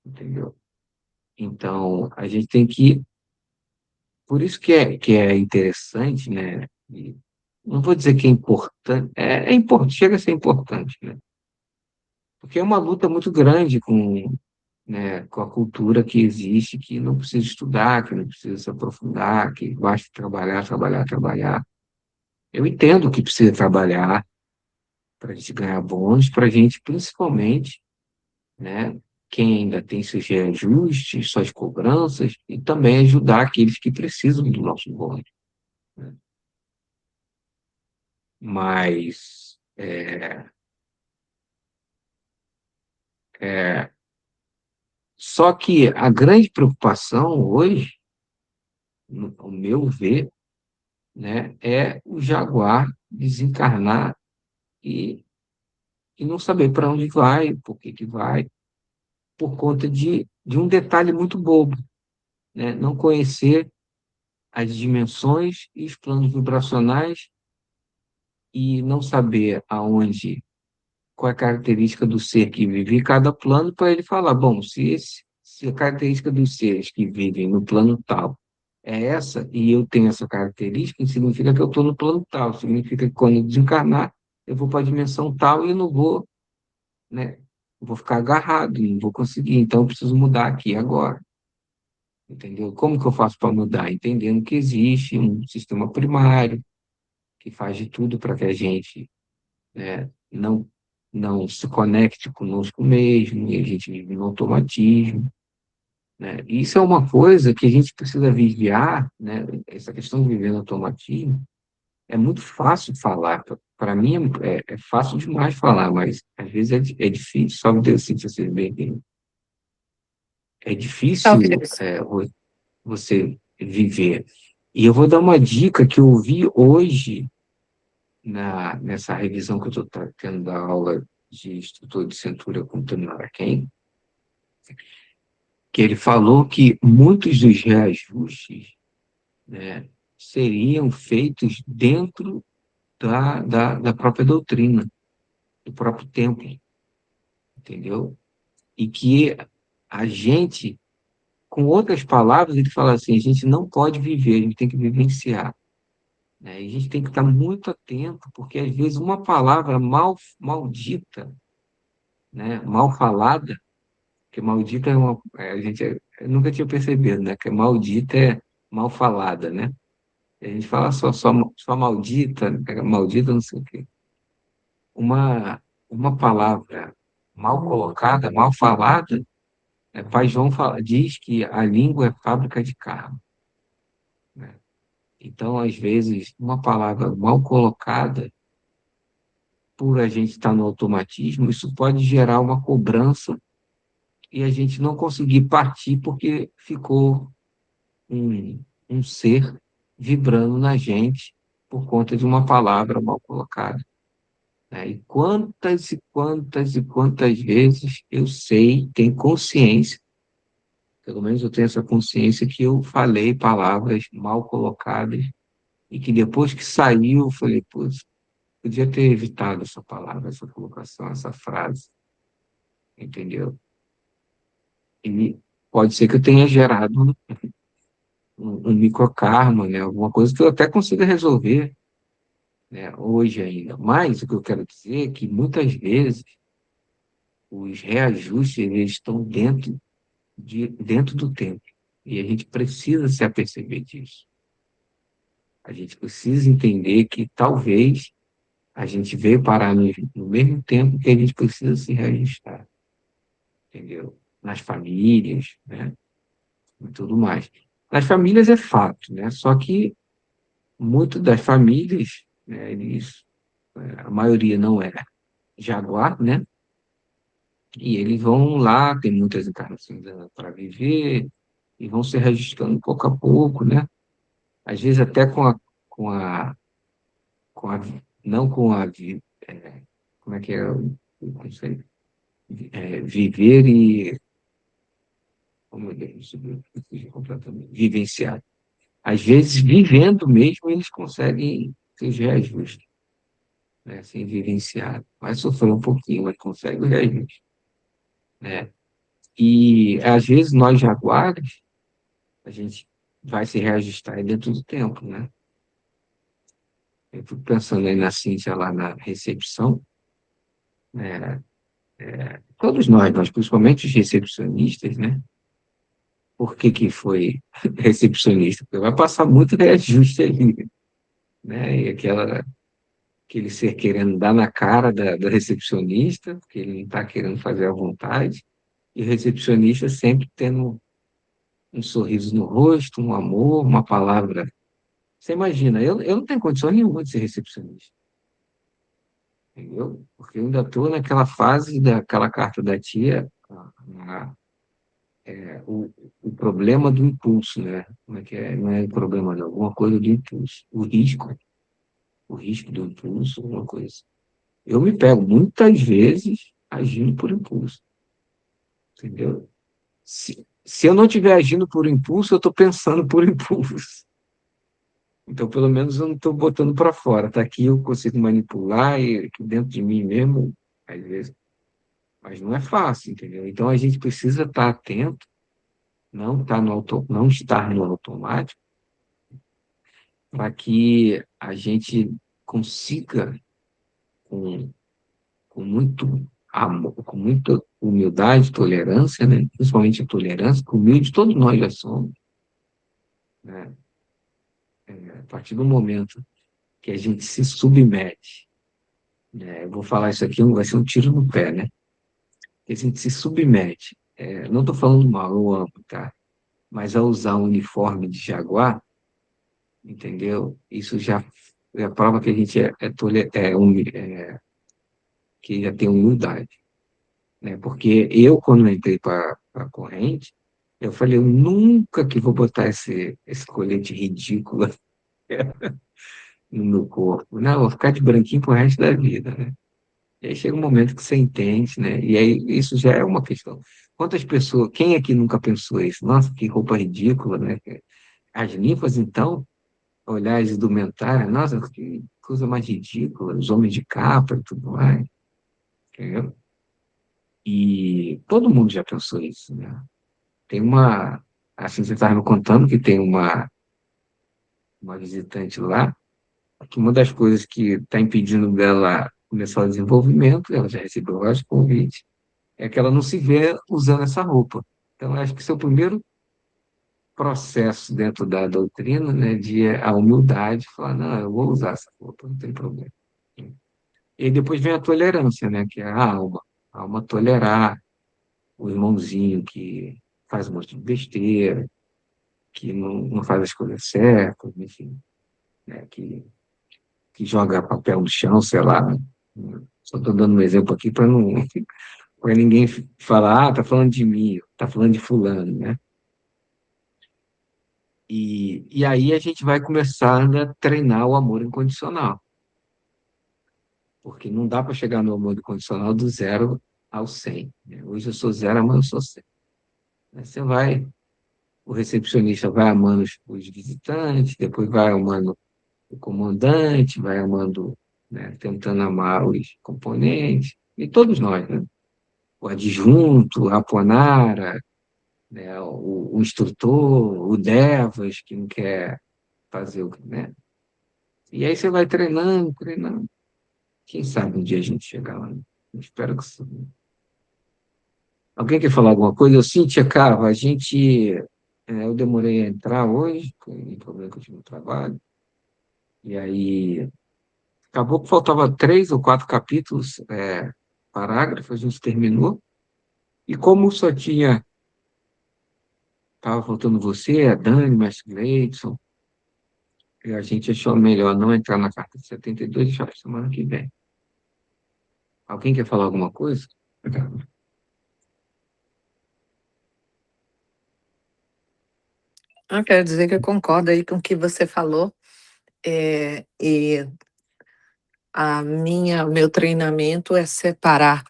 entendeu? Então, a gente tem que, por isso que é interessante, né? E não vou dizer que é importante, é importante, chega a ser importante, né? Porque é uma luta muito grande com, né, com a cultura que existe, que não precisa estudar, que não precisa se aprofundar, que basta trabalhar, trabalhar, trabalhar. Eu entendo que precisa trabalhar para a gente ganhar bônus, para a gente, principalmente, né? Quem ainda tem seus reajustes, suas cobranças, e também ajudar aqueles que precisam do nosso bônus, né? Mas só que a grande preocupação hoje, ao meu ver, né, é o jaguar desencarnar e, e não saber para onde vai, por que que vai, por conta de um detalhe muito bobo, né? Não conhecer as dimensões e os planos vibracionais e não saber aonde, qual é a característica do ser que vive em cada plano, para ele falar, bom, se a característica dos seres que vivem no plano tal é essa, e eu tenho essa característica, significa que eu estou no plano tal, significa que quando eu desencarnar, eu vou para a dimensão tal e eu não vou, né, eu vou ficar agarrado, não vou conseguir, então eu preciso mudar aqui agora, entendeu? Como que eu faço para mudar? Entendendo que existe um sistema primário que faz de tudo para que a gente, né, não se conecte conosco mesmo, e a gente vive no automatismo, né? Isso é uma coisa que a gente precisa vigiar, né? Essa questão de viver no automatismo é muito fácil falar. Para mim é fácil demais falar, mas às vezes é difícil, só Deus se vocês bem entendem. É difícil Talvez. você viver. E eu vou dar uma dica que eu ouvi hoje nessa revisão que eu estou tendo da aula de instrutor de cintura com o Tony Araquém, que ele falou que muitos dos reajustes, né, seriam feitos dentro da própria doutrina, do próprio templo, entendeu? E que a gente, com outras palavras, ele fala assim, a gente não pode viver, a gente tem que vivenciar, né? E a gente tem que estar muito atento, porque às vezes uma palavra maldita, né, mal falada, que maldita é uma, a gente eu nunca tinha percebido, né, que maldita é mal falada, né? A gente fala só maldita, maldita, não sei o quê. Uma palavra mal colocada, mal falada, Pai João diz que a língua é fábrica de karma, né? Então, às vezes, uma palavra mal colocada, por a gente estar no automatismo, isso pode gerar uma cobrança e a gente não conseguir partir porque ficou um ser vibrando na gente por conta de uma palavra mal colocada, né? E quantas e quantas e quantas vezes eu sei, tenho consciência, pelo menos eu tenho essa consciência que eu falei palavras mal colocadas e que depois que saiu eu falei, putz, podia ter evitado essa palavra, essa colocação, essa frase, entendeu? E pode ser que eu tenha gerado um microkarma, né? Alguma coisa que eu até consiga resolver, né? Hoje ainda. Mas o que eu quero dizer é que muitas vezes os reajustes eles estão dentro do tempo. E a gente precisa se aperceber disso. A gente precisa entender que talvez a gente veio parar no mesmo tempo que a gente precisa se reajustar, entendeu? Nas famílias, né? E tudo mais. Nas famílias é fato, né? Só que muito das famílias, né, a maioria não é jaguar, né? E eles vão lá, tem muitas encarnações para viver, e vão se registrando pouco a pouco, né? Às vezes até com a, com a não com a, como é que é, o conceito? Viver e, como é que é isso? Eu fugi completamente, vivenciar. Às vezes, vivendo mesmo, eles conseguem seus reajustes, né? Sem vivenciar. Vai sofrer um pouquinho, mas consegue o reajuste, né? E, às vezes, nós jaguares, a gente vai se reajustar aí dentro do tempo, né? Eu fico pensando aí na Cíntia lá na recepção, né? Todos nós principalmente os recepcionistas, né? Por que que foi recepcionista? Porque vai passar muito reajuste ali, né? E aquele ser querendo dar na cara da recepcionista, porque ele não está querendo fazer à vontade, e o recepcionista sempre tendo um sorriso no rosto, um amor, uma palavra. Você imagina, eu não tenho condição nenhuma de ser recepcionista. entendeu? Porque eu ainda estou naquela fase daquela carta da tia, a- o problema do impulso, né? Como é que é? Não é o problema, não, alguma coisa do impulso. O risco do impulso, alguma coisa. Eu me pego muitas vezes agindo por impulso, entendeu? Se eu não estiver agindo por impulso, eu estou pensando por impulso. Então, pelo menos eu não estou botando para fora. Está aqui, eu consigo manipular e aqui dentro de mim mesmo, às vezes. Mas não é fácil, entendeu? Então, a gente precisa estar atento, não estar no automático, para que a gente consiga, com, com muito amor, com muita humildade, tolerância, né? Principalmente a tolerância, que humilde todos nós já somos, né? A partir do momento que a gente se submete, né? Eu vou falar isso aqui, vai ser um tiro no pé, né? Que a gente se submete. Não estou falando mal, eu amo, tá? Mas ao usar um uniforme de jaguar, entendeu? Isso já é prova que a gente que já tem humildade, né? Porque eu, quando entrei para a corrente, eu falei, eu nunca que vou botar esse colete ridículo no meu corpo. Não, eu vou ficar de branquinho pro resto da vida, né? E aí chega um momento que você entende, né? E aí isso já é uma questão. Quantas pessoas, quem aqui nunca pensou isso? Nossa, que roupa ridícula, né? As ninfas, então, olhar as indumentárias, nossa, que coisa mais ridícula, os homens de capa e tudo mais, entendeu? E todo mundo já pensou isso, né? Tem assim, você estava me contando que tem uma visitante lá, que uma das coisas que está impedindo dela começar o desenvolvimento, ela já recebeu vários convites, é que ela não se vê usando essa roupa. Então, acho que esse é o primeiro processo dentro da doutrina, né, de a humildade, falar, não, eu vou usar essa roupa, não tem problema. E depois vem a tolerância, né, que é a alma tolerar o irmãozinho que faz um monte de besteira, que não faz as coisas certas, enfim, né, que joga papel no chão, sei lá. Né. Só estou dando um exemplo aqui para não para ninguém falar, tá falando de mim, tá falando de fulano, né? E aí a gente vai começar a treinar o amor incondicional, porque não dá para chegar no amor incondicional do 0 ao 100. Né? Hoje eu sou 0, amanhã eu sou 100. Aí o recepcionista vai amando os visitantes, depois vai amando o comandante, vai amando, né, tentando amar os componentes, e todos nós, né? O adjunto, a Aponara, né, o instrutor, o Devas, que não quer fazer o que, né? E aí você vai treinando, treinando. Quem sabe um dia a gente chegar lá, né? Eu espero que sim. Alguém quer falar alguma coisa? Eu, Cíntia Cava, eu demorei a entrar hoje, foi um problema que eu tive no trabalho, e aí acabou que faltava 3 ou 4 capítulos, parágrafos, a gente terminou, e como só estava faltando você, a Dani, mais Gleidson, e a gente achou melhor não entrar na carta de 72 e deixar para semana que vem. Alguém quer falar alguma coisa? Eu quero dizer que eu concordo aí com o que você falou. E o meu treinamento é separar,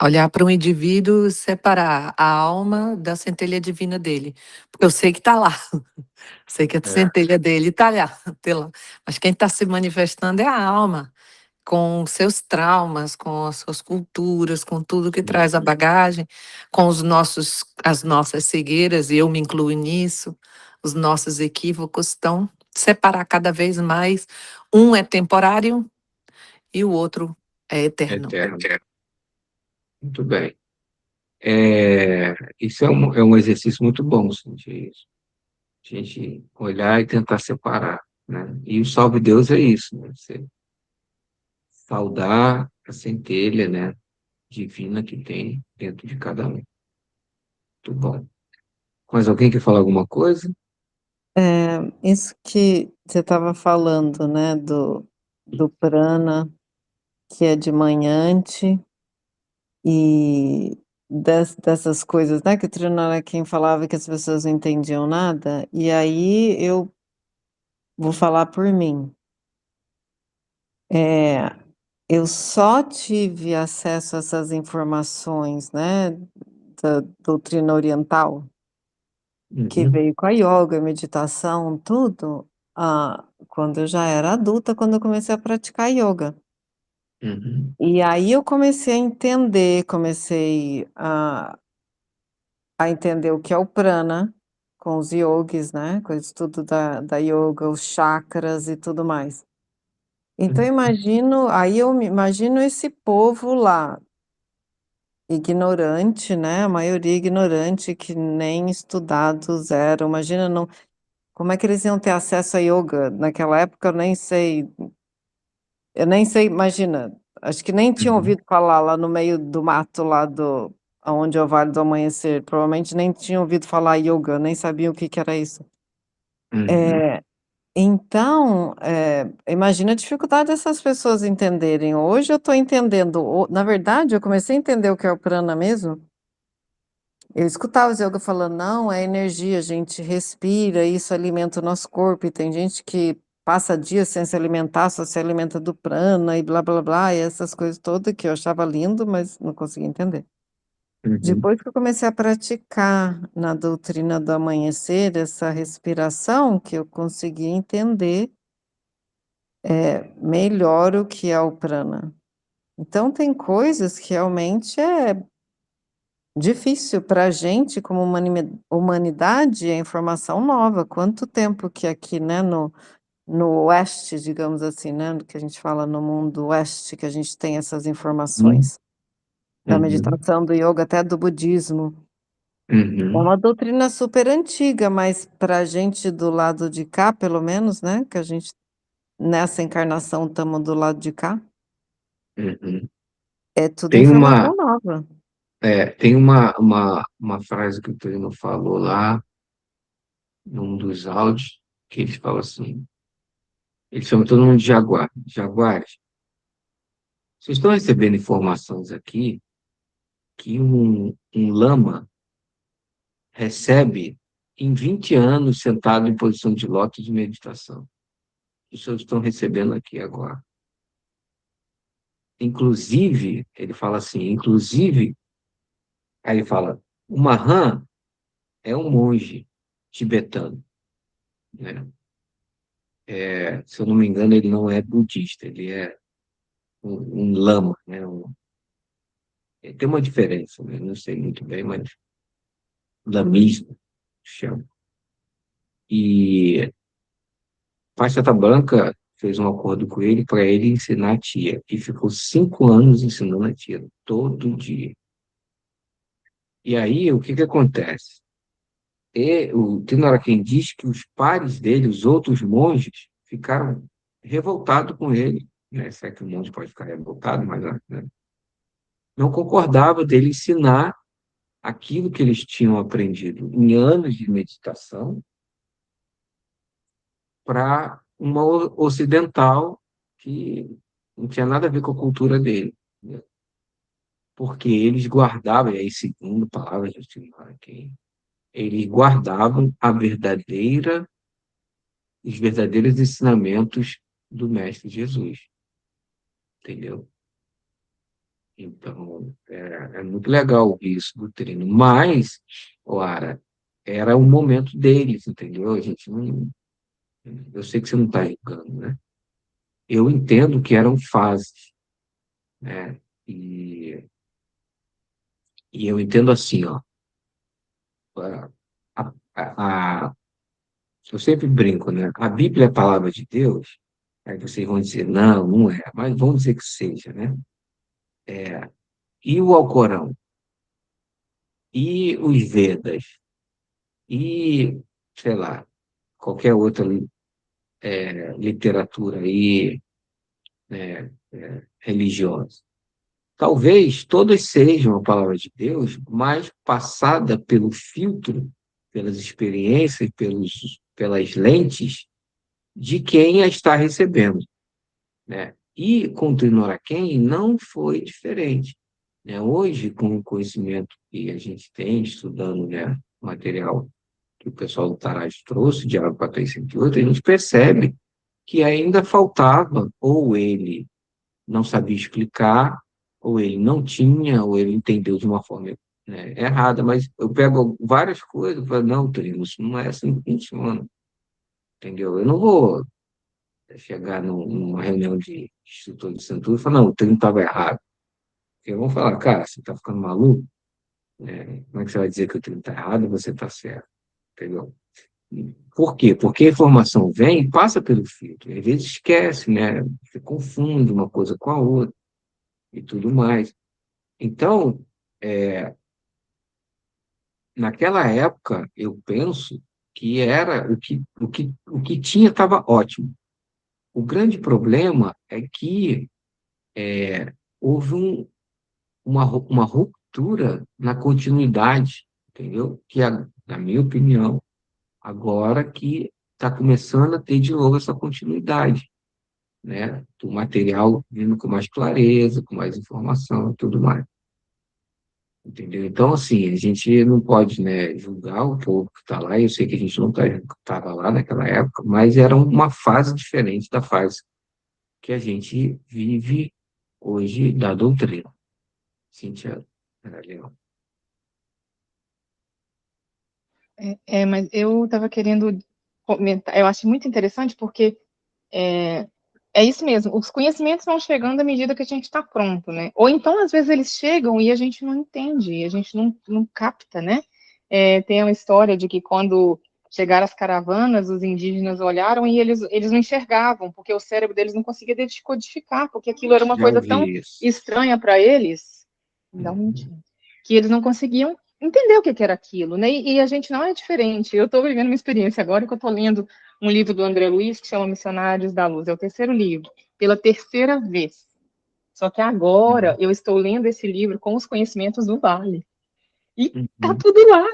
olhar para um indivíduo e separar a alma da centelha divina dele. Porque eu sei que está lá, sei que a É, centelha dele está lá, tá lá. Mas quem está se manifestando é a alma, com seus traumas, com as suas culturas, com tudo que traz a bagagem, com as nossas cegueiras, e eu me incluo nisso, os nossos equívocos. Então, separar cada vez mais, um é temporário e o outro é eterno. eterno. Muito bem. Isso é um exercício muito bom, assim, de a gente olhar e tentar separar, né? E o salve Deus é isso, né? Você saudar a centelha, né, divina que tem dentro de cada um. Muito bom. Mas alguém quer falar alguma coisa? Isso que você estava falando, né, do prana, que é de manhante, e dessas coisas, né, que o Trinoraquim falava que as pessoas não entendiam nada, e aí eu vou falar por mim. Eu só tive acesso a essas informações, né, da doutrina oriental, que Uhum, veio com a yoga, meditação, tudo, quando eu já era adulta, quando eu comecei a praticar yoga. uhum, E aí eu comecei a entender, comecei a entender o que é o prana, com os yogis, né, com o estudo da yoga, os chakras e tudo mais. Então uhum, eu me imagino esse povo lá, ignorante, né, a maioria ignorante, que nem estudados eram, imagina, não, como é que eles iam ter acesso a yoga? Naquela época eu nem sei, imagina, acho que nem tinham uhum, ouvido falar lá no meio do mato lá aonde é o Vale do Amanhecer, provavelmente nem tinham ouvido falar yoga, nem sabiam o que que era isso. uhum, Eh, então, imagina a dificuldade dessas pessoas entenderem. Hoje eu estou entendendo, na verdade eu comecei a entender o que é o prana mesmo. Eu escutava os yoga falando: "Não, é energia, a gente respira, isso alimenta o nosso corpo", e tem gente que passa dias sem se alimentar, só se alimenta do prana e blá blá blá, e essas coisas todas que eu achava lindo, mas não conseguia entender. uhum, Depois que eu comecei a praticar na doutrina do amanhecer, essa respiração, que eu consegui entender, melhor o que é o prana. Então tem coisas que realmente é difícil para a gente, como humanidade, é informação nova. Quanto tempo que aqui, né, no oeste, digamos assim, né, do que a gente fala no mundo oeste, que a gente tem essas uhum, informações, da uhum, meditação, do yoga, até do budismo. É uhum. uma doutrina super antiga, mas para a gente do lado de cá, pelo menos, né, que a gente nessa encarnação estamos do lado de cá, Uhum. é tudo Tem informação nova. tem uma frase que o Torino falou lá, num dos áudios, que ele fala assim, ele chama todo mundo de jaguar. Jaguares, vocês estão recebendo informações aqui que um lama recebe em 20 anos sentado em posição de lótus de meditação. Os senhores estão recebendo aqui agora. Inclusive, ele fala assim, inclusive, aí ele fala, o Mahan é um monge tibetano, né? Se eu não me engano, ele não é budista, ele é um lama, né? Tem uma diferença, né? Não sei muito bem, mas lamismo chama. E Faixa Branca fez um acordo com ele para ele ensinar a tia, e ficou 5 anos ensinando a tia, todo dia. E aí, o que que acontece? O Tenoraquém diz que os pares dele, os outros monges, ficaram revoltados com ele, né? Se é que o monge pode ficar revoltado, mas né? Não concordava dele ensinar aquilo que eles tinham aprendido em anos de meditação para uma ocidental que não tinha nada a ver com a cultura dele, né? Porque eles guardavam, e aí segundo palavras de Tenoraquém, eles guardavam os verdadeiros ensinamentos do Mestre Jesus, entendeu? Então, é muito legal ouvir isso do treino, mas, Lara, era o momento deles, entendeu? A gente não, eu sei que você não está julgando, né? Eu entendo que eram fases, né? E eu entendo assim, ó, a, a, eu sempre brinco, né? A Bíblia é a palavra de Deus, aí vocês vão dizer, não, não é, mas vamos dizer que seja, né? E o Alcorão, e os Vedas, e, sei lá, qualquer outra literatura aí, religiosa. Talvez todas sejam a palavra de Deus, mas passada pelo filtro, pelas experiências, pelas lentes de quem a está recebendo, né? E com o Trinoraquém não foi diferente, né? Hoje, com o conhecimento que a gente tem, estudando, né, o material que o pessoal do Taraj trouxe, de Água para 308, a gente percebe que ainda faltava, ou ele não sabia explicar, ou ele não tinha, ou ele entendeu de uma forma, né, errada, mas eu pego várias coisas e falo, não, Trino, isso não é assim que funciona, entendeu? Eu não vou chegar numa reunião de instrutor de Santura e falar, não, o Trino estava errado. Porque vão falar, cara, você está ficando maluco, né? Como é que você vai dizer que o Trino está errado e você está certo, entendeu? Por quê? Porque a informação vem e passa pelo filtro. Às vezes esquece, né? Você confunde uma coisa com a outra e tudo mais. Então, naquela época, eu penso que era o que tinha estava ótimo. O grande problema é que houve uma ruptura na continuidade, entendeu? Que, na minha opinião, agora que está começando a ter de novo essa continuidade, né? Do material vindo com mais clareza, com mais informação e tudo mais. Entendeu? Então, assim, a gente não pode, né, julgar o povo que está lá. Eu sei que a gente não estava lá naquela época, mas era uma fase diferente da fase que a gente vive hoje da doutrina. Cíntia, era legal. Mas eu estava querendo comentar, eu acho muito interessante porque é, é isso mesmo, os conhecimentos vão chegando à medida que a gente está pronto, né? Ou então, às vezes, eles chegam e a gente não entende, a gente não capta, né? Tem uma história de que quando chegaram as caravanas, os indígenas olharam e eles não enxergavam, porque o cérebro deles não conseguia decodificar, porque aquilo era uma Já coisa tão ouvi isso. estranha para eles, não Uhum. mentira, que eles não conseguiam entender o que era aquilo, né? E a gente não é diferente. Eu estou vivendo uma experiência agora que eu estou lendo um livro do André Luiz que chama Missionários da Luz. É o terceiro livro, pela terceira vez. Só que agora Uhum. eu estou lendo esse livro com os conhecimentos do Vale. E tá Uhum. tudo lá.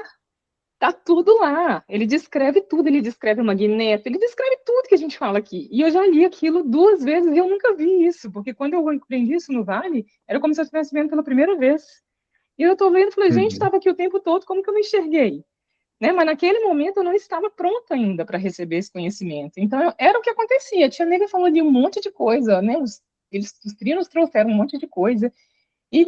Tá tudo lá. Ele descreve tudo, ele descreve o magneto, ele descreve tudo que a gente fala aqui. E eu já li aquilo 2 vezes e eu nunca vi isso, porque quando eu aprendi isso no Vale, era como se eu estivesse vendo pela primeira vez. E eu tô vendo e falei, gente, Uhum. estava aqui o tempo todo, como que eu não enxerguei? Né? Mas naquele momento eu não estava pronta ainda para receber esse conhecimento. Então era o que acontecia. A tia Nega falou de um monte de coisa, né? Os trinos trouxeram um monte de coisa. E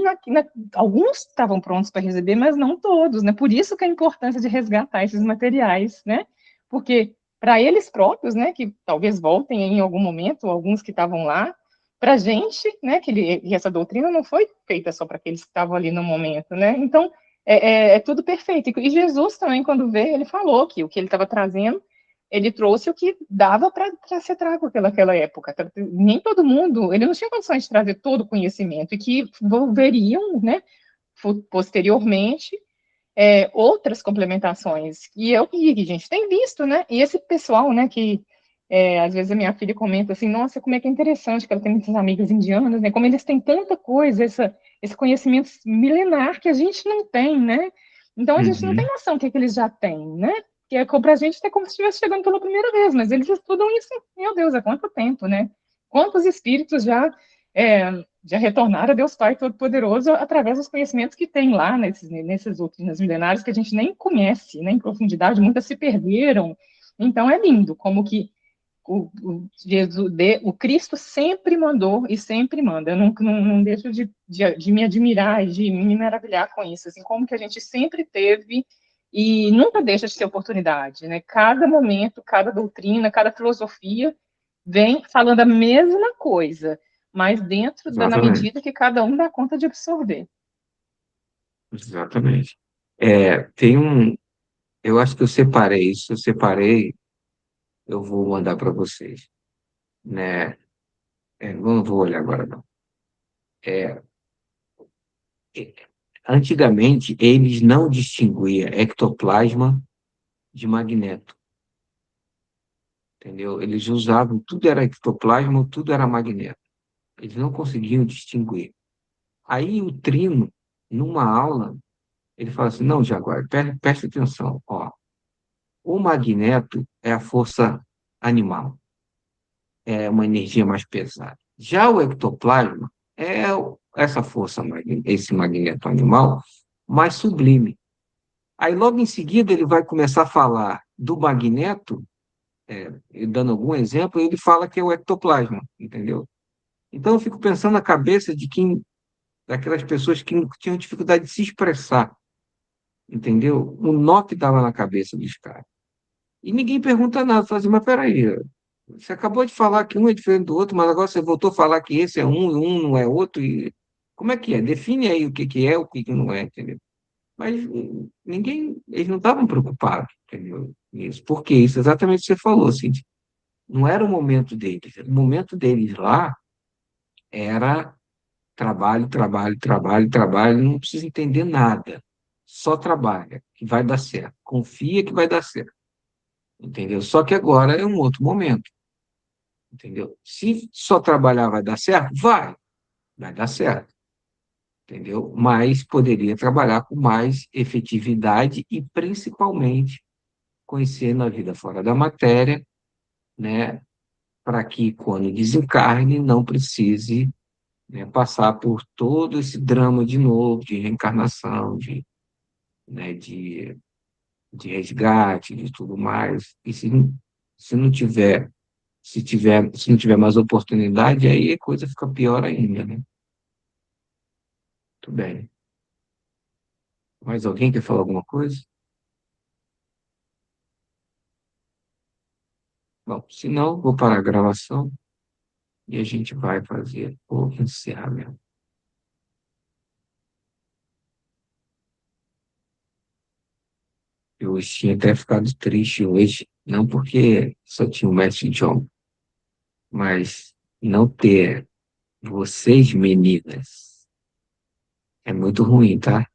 alguns estavam prontos para receber, mas não todos, né? Por isso que a importância de resgatar esses materiais, né? Porque para eles próprios, né, que talvez voltem em algum momento, alguns que estavam lá, para a gente, né, que essa doutrina não foi feita só para aqueles que estavam ali no momento, né? Então é tudo perfeito. E Jesus também, quando veio, ele falou que o que ele estava trazendo ele trouxe o que dava para ser trago naquela época. Nem todo mundo, ele não tinha condições de trazer todo o conhecimento, e que envolveriam, né, posteriormente, outras complementações. E é o que a gente tem visto, né? E esse pessoal, né, que às vezes a minha filha comenta assim, nossa, como é que é interessante que ela tem muitas amigas indianas, né? Como eles têm tanta coisa, esse conhecimento milenar que a gente não tem, né? Então a gente não tem Uhum. noção do que eles já têm, né? Que para a gente é como se estivesse chegando pela primeira vez, mas eles estudam isso, meu Deus, há quanto tempo, né? Quantos espíritos já retornaram a Deus Pai Todo-Poderoso através dos conhecimentos que tem lá nesses últimos milenários que a gente nem conhece, né, em profundidade, muitas se perderam. Então é lindo como que o Cristo sempre mandou e sempre manda. Eu não deixo de me admirar e de me maravilhar com isso, assim, como que a gente sempre teve e nunca deixa de ter oportunidade, né? Cada momento, cada doutrina, cada filosofia vem falando a mesma coisa, mas na Exatamente. medida que cada um dá conta de absorver. Exatamente. Eu acho que eu separei isso, eu vou mandar para vocês, né? Não vou olhar agora, não. É, é, Antigamente, eles não distinguiam ectoplasma de magneto, entendeu? Eles usavam, tudo era ectoplasma, tudo era magneto. Eles não conseguiam distinguir. Aí o Trino, numa aula, ele fala assim, não, Jaguar, preste atenção, ó, o magneto é a força animal, é uma energia mais pesada. Já o ectoplasma é essa força, esse magneto animal mais sublime. Aí, logo em seguida, ele vai começar a falar do magneto, e dando algum exemplo, ele fala que é o ectoplasma, entendeu? Então, eu fico pensando na cabeça daquelas pessoas que tinham dificuldade de se expressar, entendeu? O nó que estava na cabeça dos caras. E ninguém pergunta nada, fala assim, mas peraí, você acabou de falar que um é diferente do outro, mas agora você voltou a falar que esse é um e um não é outro, e como é que é? Define aí o que que é, o que que não é, entendeu? Mas ninguém, eles não estavam preocupados, entendeu? Isso, porque isso, exatamente o que você falou, assim, não era o momento deles. O momento deles lá era trabalho, trabalho, trabalho, trabalho, não precisa entender nada. Só trabalha, que vai dar certo. Confia que vai dar certo, entendeu? Só que agora é um outro momento, entendeu? Se só trabalhar vai dar certo, vai dar certo, entendeu? Mas poderia trabalhar com mais efetividade e, principalmente, conhecendo a vida fora da matéria, né? Para que, quando desencarne, não precise, né, passar por todo esse drama de novo, de reencarnação, né, de resgate, de tudo mais. E se não tiver, se não tiver mais oportunidade, aí a coisa fica pior ainda, né? Tudo bem. Mais alguém quer falar alguma coisa? Bom, se não, vou parar a gravação e a gente vai fazer o encerramento. Eu tinha até ficado triste hoje, não porque só tinha o Mestre John, mas não ter vocês, meninas, é muito ruim, tá?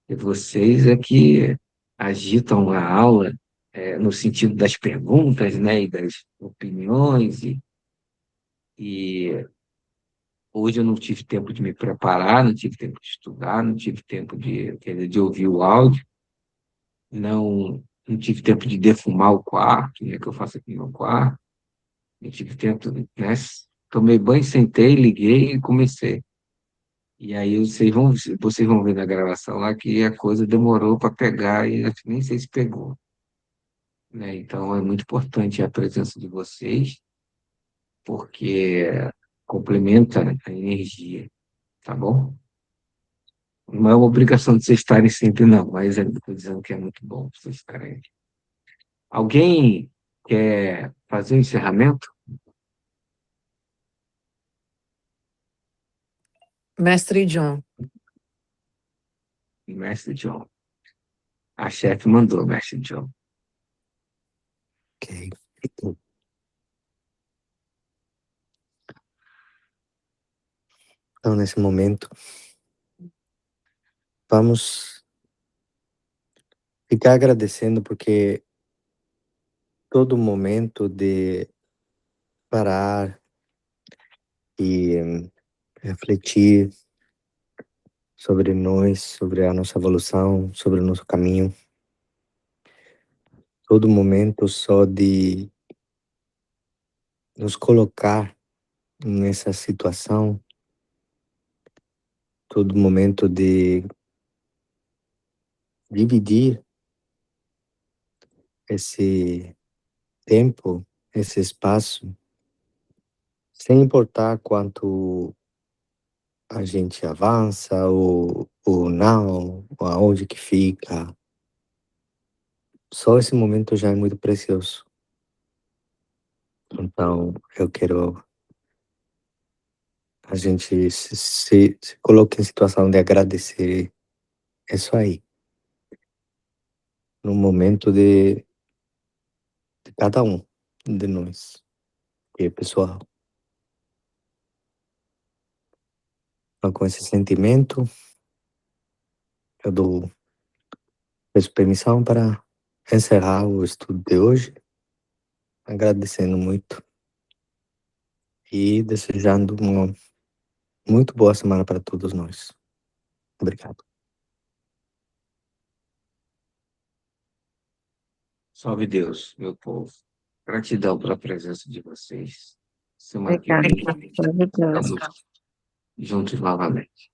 E vocês é que agitam a aula, no sentido das perguntas, né, e das opiniões, e hoje eu não tive tempo de me preparar, não tive tempo de estudar, não tive tempo quer dizer, de ouvir o áudio, não tive tempo de defumar o quarto, né, que eu faço aqui no meu quarto. Eu tive tempo, né? Tomei banho, sentei, liguei e comecei. E aí vocês vão ver na gravação lá que a coisa demorou para pegar e eu nem sei se pegou, né? Então é muito importante a presença de vocês, porque complementa a energia, tá bom? Não é uma obrigação de vocês estarem sempre, não, mas eu estou dizendo que é muito bom vocês estarem aqui. Alguém quer fazer o encerramento? Mestre John. Mestre John. A chefe mandou, Mestre John. Ok. Então, nesse momento, vamos ficar agradecendo porque todo momento de parar e refletir sobre nós, sobre a nossa evolução, sobre o nosso caminho, todo momento só de nos colocar nessa situação, todo momento de dividir esse tempo, esse espaço, sem importar quanto a gente avança ou não, ou aonde que fica. Só esse momento já é muito precioso. Então, eu quero a gente se coloque em situação de agradecer isso aí, no momento de cada um de nós. E pessoal, então, com esse sentimento, eu peço permissão para encerrar o estudo de hoje, agradecendo muito e desejando uma muito boa semana para todos nós. Obrigado. Salve Deus, meu povo. Gratidão pela presença de vocês. Semana que Obrigada. vem Maravilhoso. estamos juntos novamente.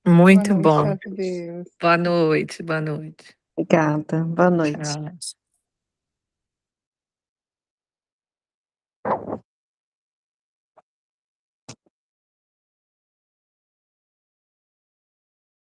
Muito Boa noite, bom. graças a Deus. Boa noite, boa noite. Obrigada. Boa noite. Tchau.